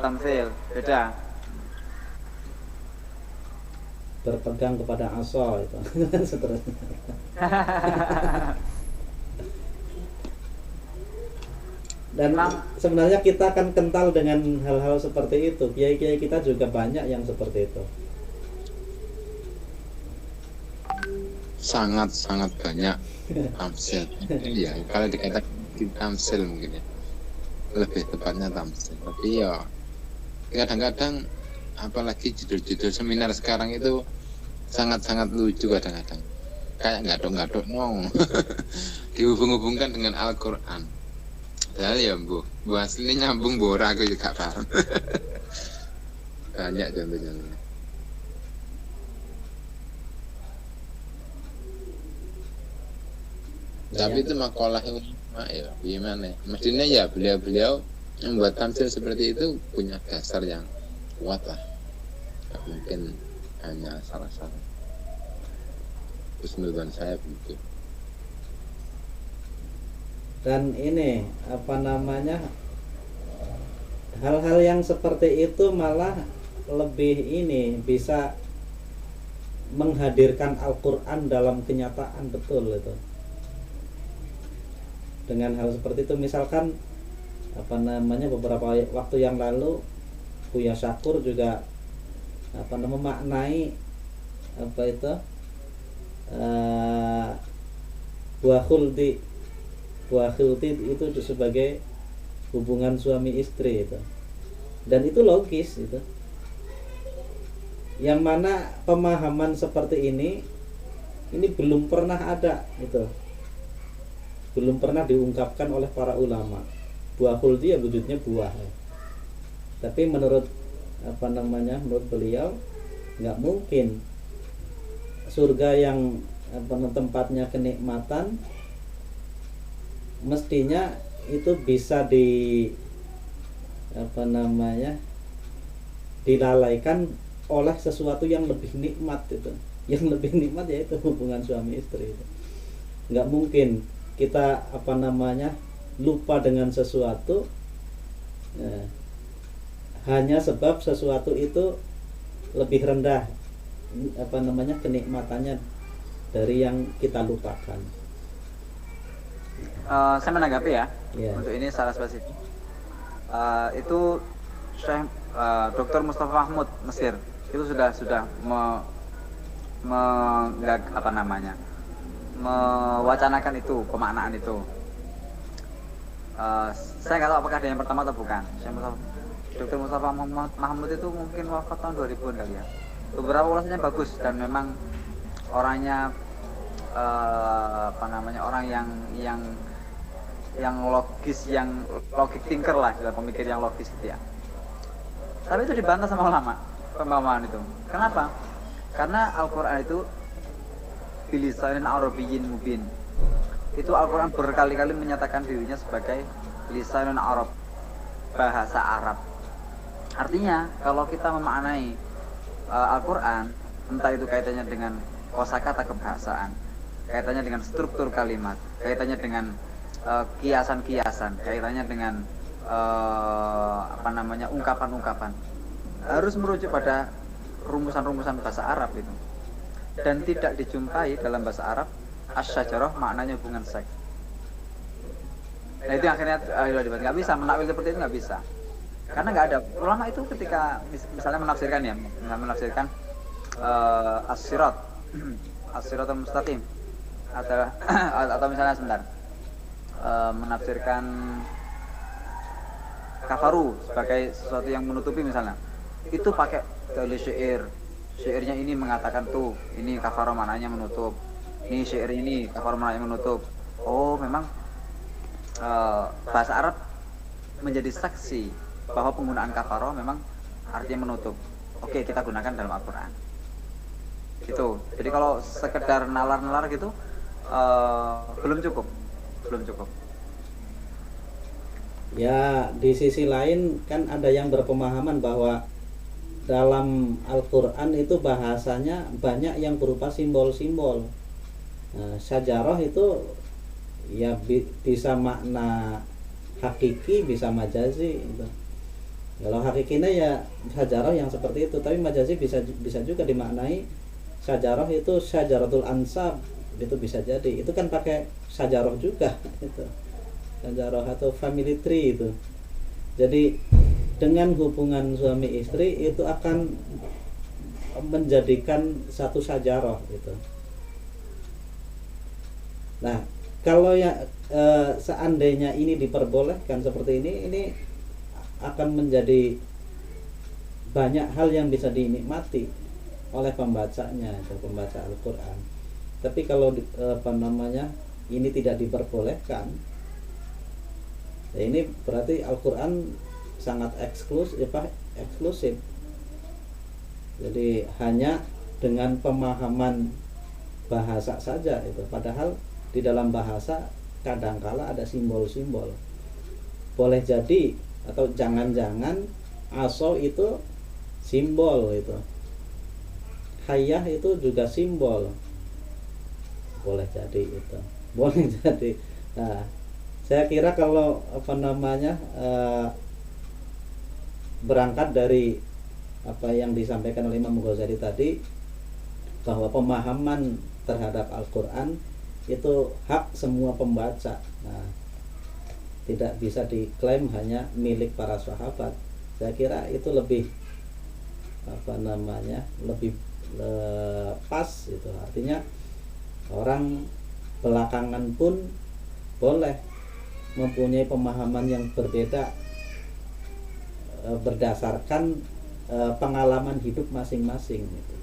Tamthil, beda.
Berpegang kepada asa itu seterusnya. Dan sebenarnya kita akan kental dengan hal-hal seperti itu. Kiai-kiai kita juga banyak yang seperti itu.
Sangat banyak tamsil. Ya, kalau dikatakan tamsil mungkin ya, lebih tepatnya tamsil. Tapi ya kadang-kadang apalagi judul-judul seminar sekarang itu sangat lucu kadang-kadang. Kayak ngaduk-ngaduk dihubung-hubungkan dengan Al-Quran. Padahal ya bu aslinya nyambung bora aku juga paham. Banyak contoh-contohnya. Tapi itu makalah ulama ya, gimana? Mestinya ya beliau membuat tamsil seperti itu punya dasar yang kuat lah. Gak mungkin hanya salah-salah. Husnudzon saya begitu.
Dan ini apa namanya, hal-hal yang seperti itu malah lebih ini bisa menghadirkan Al-Quran dalam kenyataan, betul itu. Dengan hal seperti itu, misalkan apa namanya, beberapa waktu yang lalu Buya Syakur juga apa namanya, memaknai apa itu buah khuldi itu sebagai hubungan suami istri itu, dan itu logis itu. Yang mana pemahaman seperti ini belum pernah ada itu, belum pernah diungkapkan oleh para ulama. Buah khuldi ya wujudnya buah, tapi menurut menurut beliau nggak mungkin surga yang tempatnya kenikmatan mestinya itu bisa dilalaikan oleh sesuatu yang lebih nikmat itu. Yang lebih nikmat yaitu hubungan suami istri itu. Nggak mungkin kita lupa dengan sesuatu hanya sebab sesuatu itu lebih rendah kenikmatannya dari yang kita lupakan.
Saya menanggapi ya.
Yeah.
Untuk ini secara spesifik. Itu Syekh Dr. Mustafa Mahmud Mesir itu sudah mewacanakan itu, pemaknaan itu. Saya nggak tahu apakah ada yang pertama atau bukan. Dr. Mustafa Mahmud itu mungkin wafat tahun 2000-an kali ya. Beberapa ulasannya bagus dan memang orangnya orang yang logis, yang logik thinker lah, pemikir yang logis gitu ya. Tapi itu dibantah sama ulama pemahaman itu. Kenapa? Karena Al-Quran itu bilisanin Arabiyyin mubin. Itu Al-Quran berkali-kali menyatakan dirinya sebagai lisanun Arab, bahasa Arab. Artinya kalau kita memaknai Al-Quran, entah itu kaitannya dengan kosakata kebahasaan, kaitannya dengan struktur kalimat, kaitannya dengan kiasan-kiasan, kaitannya dengan ungkapan-ungkapan, harus merujuk pada rumusan-rumusan bahasa Arab itu. Dan tidak dijumpai dalam bahasa Arab asy-syajarah maknanya hubungan seks. Nah itu akhirnya nggak bisa menakwil seperti itu, nggak bisa. Karena nggak ada ulama itu ketika misalnya menafsirkan as-siratal mustaqim atau misalnya menafsirkan kafaru sebagai sesuatu yang menutupi misalnya, itu pakai dalil syairnya ini mengatakan tuh ini kafaru maknanya menutup, ini syair ini kafaru maknanya menutup. Oh memang bahasa Arab menjadi saksi bahwa penggunaan kafaru memang artinya menutup. Oke, kita gunakan dalam Al-Quran gitu. Jadi kalau sekedar nalar-nalar gitu belum cukup.
Ya, di sisi lain kan ada yang berpemahaman bahwa dalam Al-Quran itu bahasanya banyak yang berupa simbol-simbol. Syajarah itu ya bisa makna hakiki, bisa majazi gitu. Kalau hakikinya ya syajarah yang seperti itu, tapi majazi bisa juga dimaknai syajarah itu syajaratul ansab, itu bisa jadi. Itu kan pakai syajarah juga itu. Syajarah atau family tree itu. Jadi dengan hubungan suami istri itu akan menjadikan satu syajarah gitu. Nah, kalau seandainya ini diperbolehkan seperti ini akan menjadi banyak hal yang bisa dinikmati oleh pembacanya atau pembaca Al-Quran. Tapi kalau ini tidak diperbolehkan, ya ini berarti Al-Quran sangat eksklusif. Jadi hanya dengan pemahaman bahasa saja itu. Padahal di dalam bahasa kadangkala ada simbol-simbol. Boleh jadi atau jangan-jangan aso itu simbol itu. Hayah itu juga simbol. Boleh jadi itu. Boleh jadi. Nah, saya kira kalau berangkat dari apa yang disampaikan oleh Imam Ghazali tadi, bahwa pemahaman terhadap Al-Quran itu hak semua pembaca. Nah, tidak bisa diklaim hanya milik para sahabat. Saya kira itu lebih lebih pas itu. Artinya orang belakangan pun boleh mempunyai pemahaman yang berbeda berdasarkan pengalaman hidup masing-masing gitu.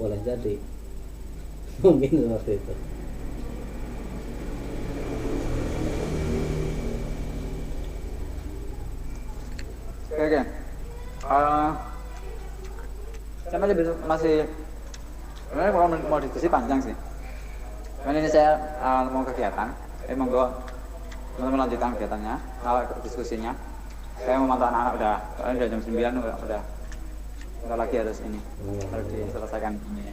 Boleh jadi mungkin seperti itu.
Oke. Saya masih sebenarnya kalau mau diskusi panjang sih. Karena ini saya mau kegiatan, monggo teman-teman lanjutkan kegiatannya, diskusinya. Saya mau mantau anak-anak udah jam 9 udah lagi harus ini, harus diselesaikan ini.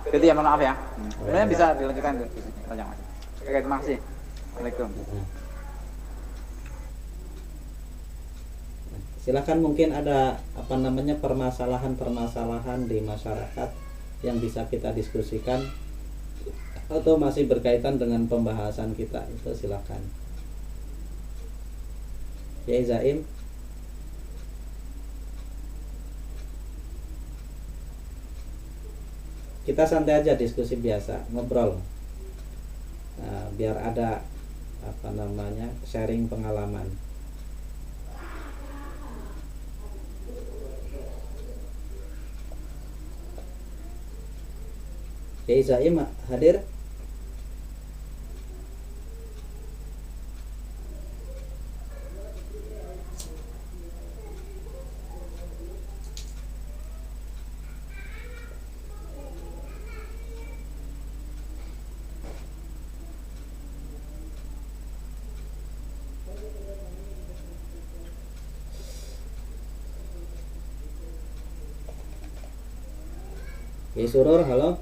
Jadi ya mohon maaf ya. Sebenarnya bisa dilanjutkan diskusinya panjang mas. Oke, terima kasih. Assalamualaikum.
Silakan, mungkin ada permasalahan-permasalahan di masyarakat yang bisa kita diskusikan atau masih berkaitan dengan pembahasan kita, itu silakan. Ya Zaim. Kita santai aja, diskusi biasa, ngobrol. Nah, biar ada sharing pengalaman. Kiai Zaim hadir? Kiai Surur, halo.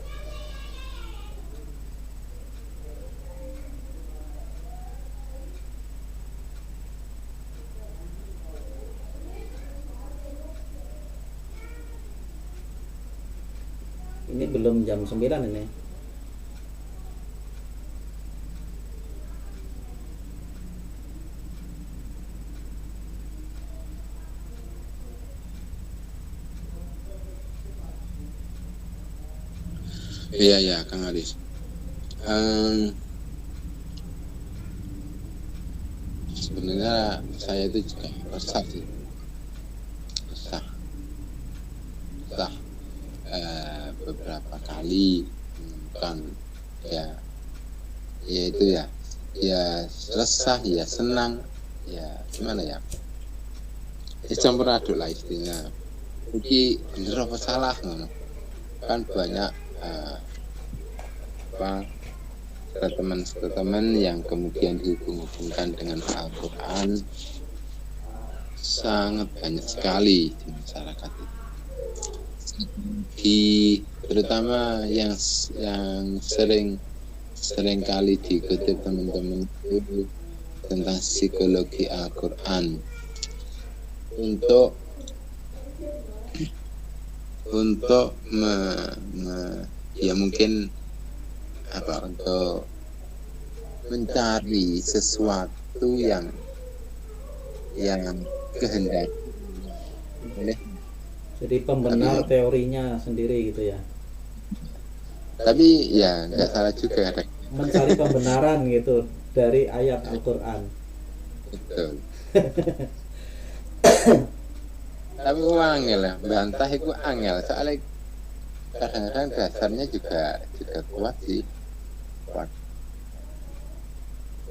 Ini belum jam 9 ini.
Iya Kang Aris. Sebenarnya saya itu juga resah sih. Resah. Beberapa kali kan ya itu ya resah, ya senang, ya gimana ya, campur aduk lah istilahnya. Mungkin bener apa salah kan banyak teman-teman yang kemudian dihubung-hubungkan dengan Al-Quran sangat banyak sekali di masyarakat itu. Terutama yang sering kali dikutip teman-teman itu tentang psikologi Al-Quran untuk ya mungkin untuk mencari sesuatu yang kehendak.
Jadi pembenar teorinya sendiri gitu ya.
Tapi ya nggak salah juga ada
mencari pembenaran gitu dari ayat Al-Quran.
Betul. Tapi aku angel lah, bantah itu angel. Soalnya kadang-kadang dasarnya juga kuat sih, kuat.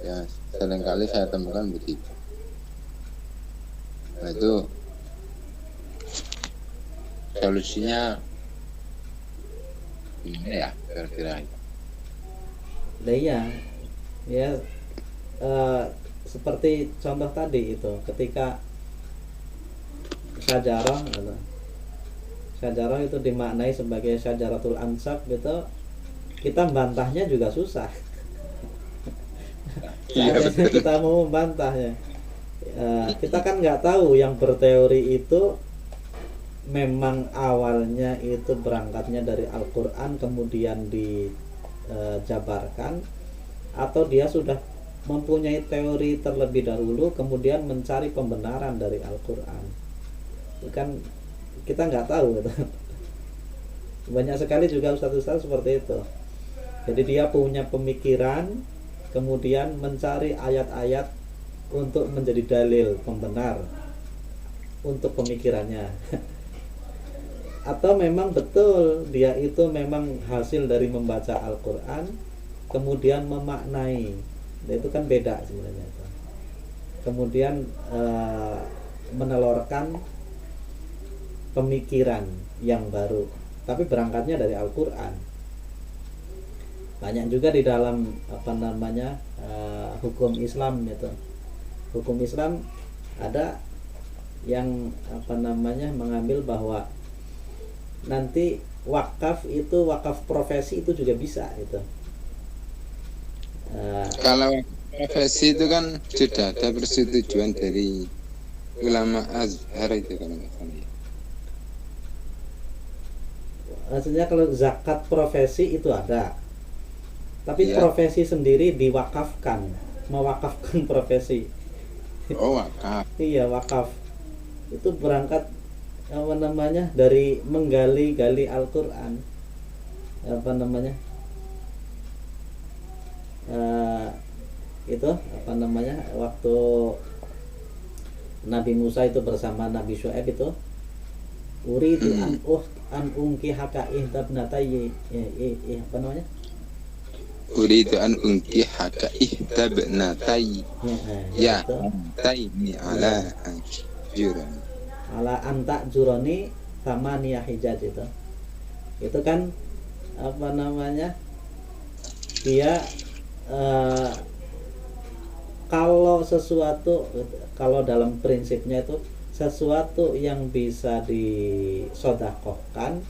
Ya seringkali saya temukan begitu. Nah itu solusinya gimana ya kira-kira?
Nah iya, ya seperti contoh tadi itu, ketika syajarah itu dimaknai sebagai syajaratul ansab gitu, kita bantahnya juga susah. Seandainya kita mau membantahnya, kita kan nggak tahu yang berteori itu memang awalnya itu berangkatnya dari Al-Quran kemudian dijabarkan, atau dia sudah mempunyai teori terlebih dahulu kemudian mencari pembenaran dari Al-Quran. Kan kita nggak tahu gitu. Banyak sekali juga ustaz-ustaz seperti itu. Jadi dia punya pemikiran kemudian mencari ayat-ayat untuk menjadi dalil pembenar untuk pemikirannya. Atau memang betul dia itu memang hasil dari membaca Al-Quran kemudian memaknai. Nah, itu kan beda sebenarnya. Kemudian menelorkan pemikiran yang baru, tapi berangkatnya dari Al-Quran. Banyak juga di dalam hukum Islam itu. Hukum Islam ada yang mengambil bahwa nanti wakaf itu, wakaf profesi itu juga bisa itu.
Kalau profesi itu kan sudah ada persetujuan dari ulama Azhar itu kan.
Maksudnya kalau zakat profesi itu ada, tapi
Iya.
profesi sendiri diwakafkan, mewakafkan profesi.
Oh, wakaf.
Iya, wakaf itu berangkat dari menggali-gali Al-Quran, itu waktu Nabi Musa itu bersama Nabi Syuaib itu, uridu an ungki haka ihtabnatai,
Uridu an unki haka ihtabnatai ya taini ala juran.
ala anta juroni tamaniyah hijaj itu kan dia kalau dalam prinsipnya itu sesuatu yang bisa disodakohkan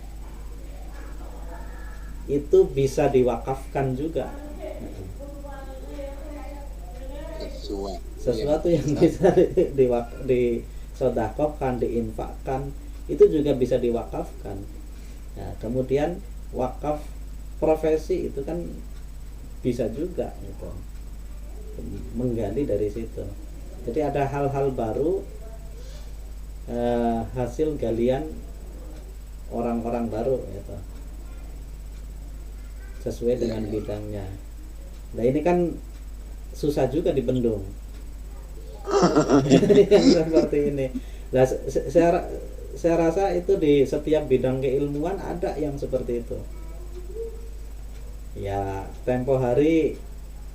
itu bisa diwakafkan juga. Sesuatu yang bisa disodakohkan, diinfakkan, itu juga bisa diwakafkan. Nah, kemudian wakaf profesi itu kan bisa juga gitu, menggali dari situ. Jadi ada hal-hal baru, hasil galian orang-orang baru gitu, sesuai dengan bidangnya. Nah ini kan susah juga dibendung yang seperti ini. Nah, saya rasa itu di setiap bidang keilmuan ada yang seperti itu. Ya tempo hari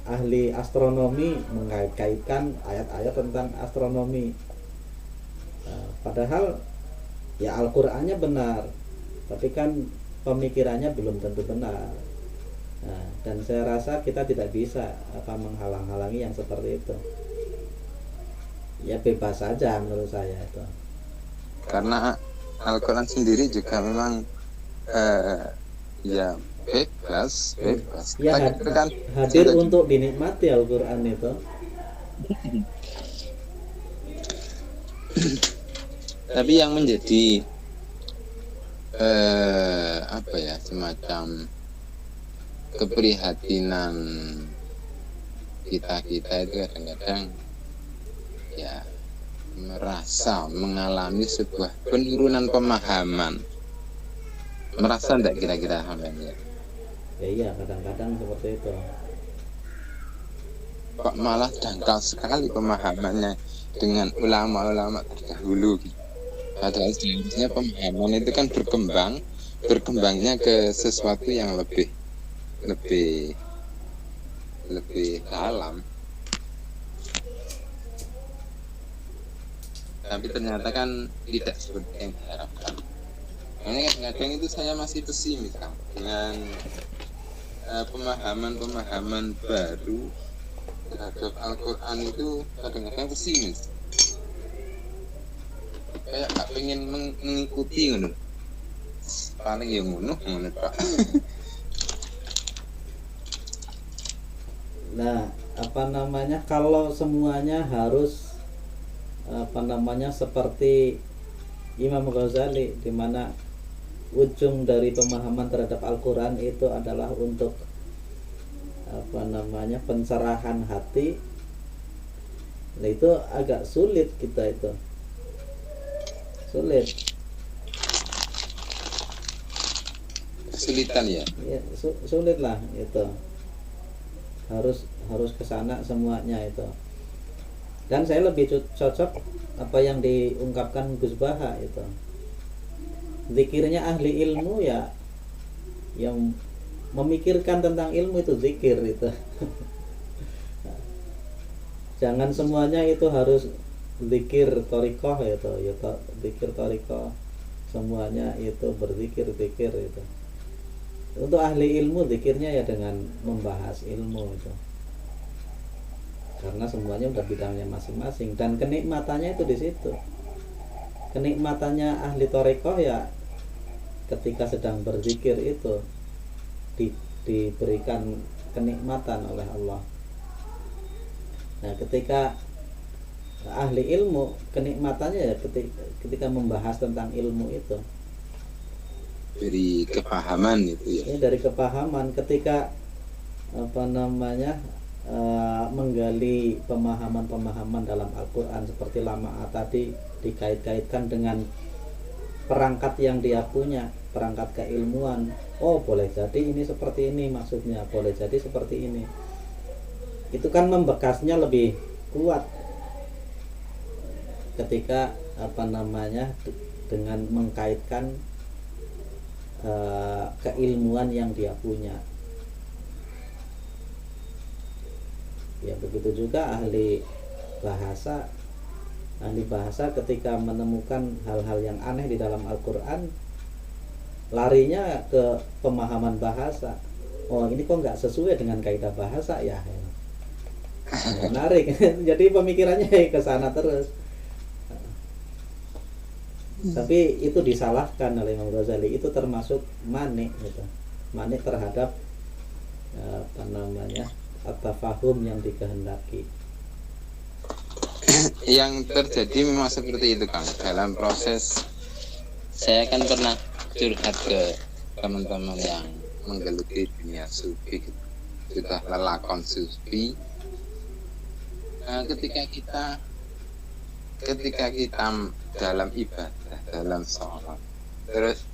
ahli astronomi mengkait-kaitkan ayat-ayat tentang astronomi, padahal ya Al-Qur'annya benar, tapi kan pemikirannya belum tentu benar. Nah, dan saya rasa kita tidak bisa menghalang-halangi yang seperti itu. Ya bebas saja menurut saya itu.
Karena Al-Quran sendiri juga memang ya bebas.
Ya
kan
hadir untuk dinikmati Al-Quran itu.
Tapi yang menjadi semacam keprihatinan kita itu kadang-kadang ya merasa mengalami sebuah penurunan pemahaman. Merasa enggak kira-kira hamilnya?
Ya iya, kadang-kadang seperti itu.
Kok malah dangkal sekali pemahamannya dengan ulama-ulama terdahulu. Padahal seharusnya pemahaman itu kan berkembangnya ke sesuatu yang lebih dalam. Tapi ternyata kan tidak seperti yang diharapkan. Ini kadang-kadang itu saya masih pesimis dengan pemahaman baru terhadap Al-Quran itu kadang-kadang pesimis. Kayak gak pengen mengikuti ngono. Paling ya ngono Pak.
Nah, kalau semuanya harus seperti Imam Ghazali, di mana ujung dari pemahaman terhadap Al-Quran itu adalah untuk pencerahan hati. Nah, itu agak sulit kita itu. Sulit.
Kesulitan ya?
Ya, sulit lah itu. Harus kesana semuanya itu. Dan saya lebih cocok apa yang diungkapkan Gus Baha itu. Zikirnya ahli ilmu ya, yang memikirkan tentang ilmu itu zikir itu. Jangan semuanya itu harus zikir torikoh itu, ya zikir torikoh. semuanya itu berzikir itu. Untuk ahli ilmu zikirnya ya dengan membahas ilmu itu, karena semuanya udah bidangnya masing-masing, dan kenikmatannya itu di situ. Kenikmatannya ahli thariqah ya ketika sedang berzikir itu diberikan kenikmatan oleh Allah. Nah, ketika ahli ilmu kenikmatannya ya ketika membahas tentang ilmu itu,
dari kepahaman itu ya.
ini dari kepahaman, ketika menggali pemahaman-pemahaman dalam Al-Quran seperti lama'a tadi, dikait-kaitkan dengan perangkat yang dia punya, perangkat keilmuan. Oh, boleh jadi ini seperti ini maksudnya, boleh jadi seperti ini. Itu kan membekasnya lebih kuat ketika dengan mengkaitkan keilmuan yang dia punya. Ya begitu juga ahli bahasa ketika menemukan hal-hal yang aneh di dalam Al-Quran, larinya ke pemahaman bahasa. Oh, ini kok nggak sesuai dengan kaidah bahasa ya, menarik. Jadi pemikirannya ke sana terus. Tapi itu disalahkan oleh Imam Ghazali, itu termasuk manik gitu. Manik terhadap at-tafahum yang dikehendaki.
Yang terjadi memang seperti itu, Kang. Dalam proses, saya kan pernah curhat ke teman-teman yang menggeluti dunia sufi, sudah lelakon sufi. Ketika kita dalam ibadah, dalam sholat, terus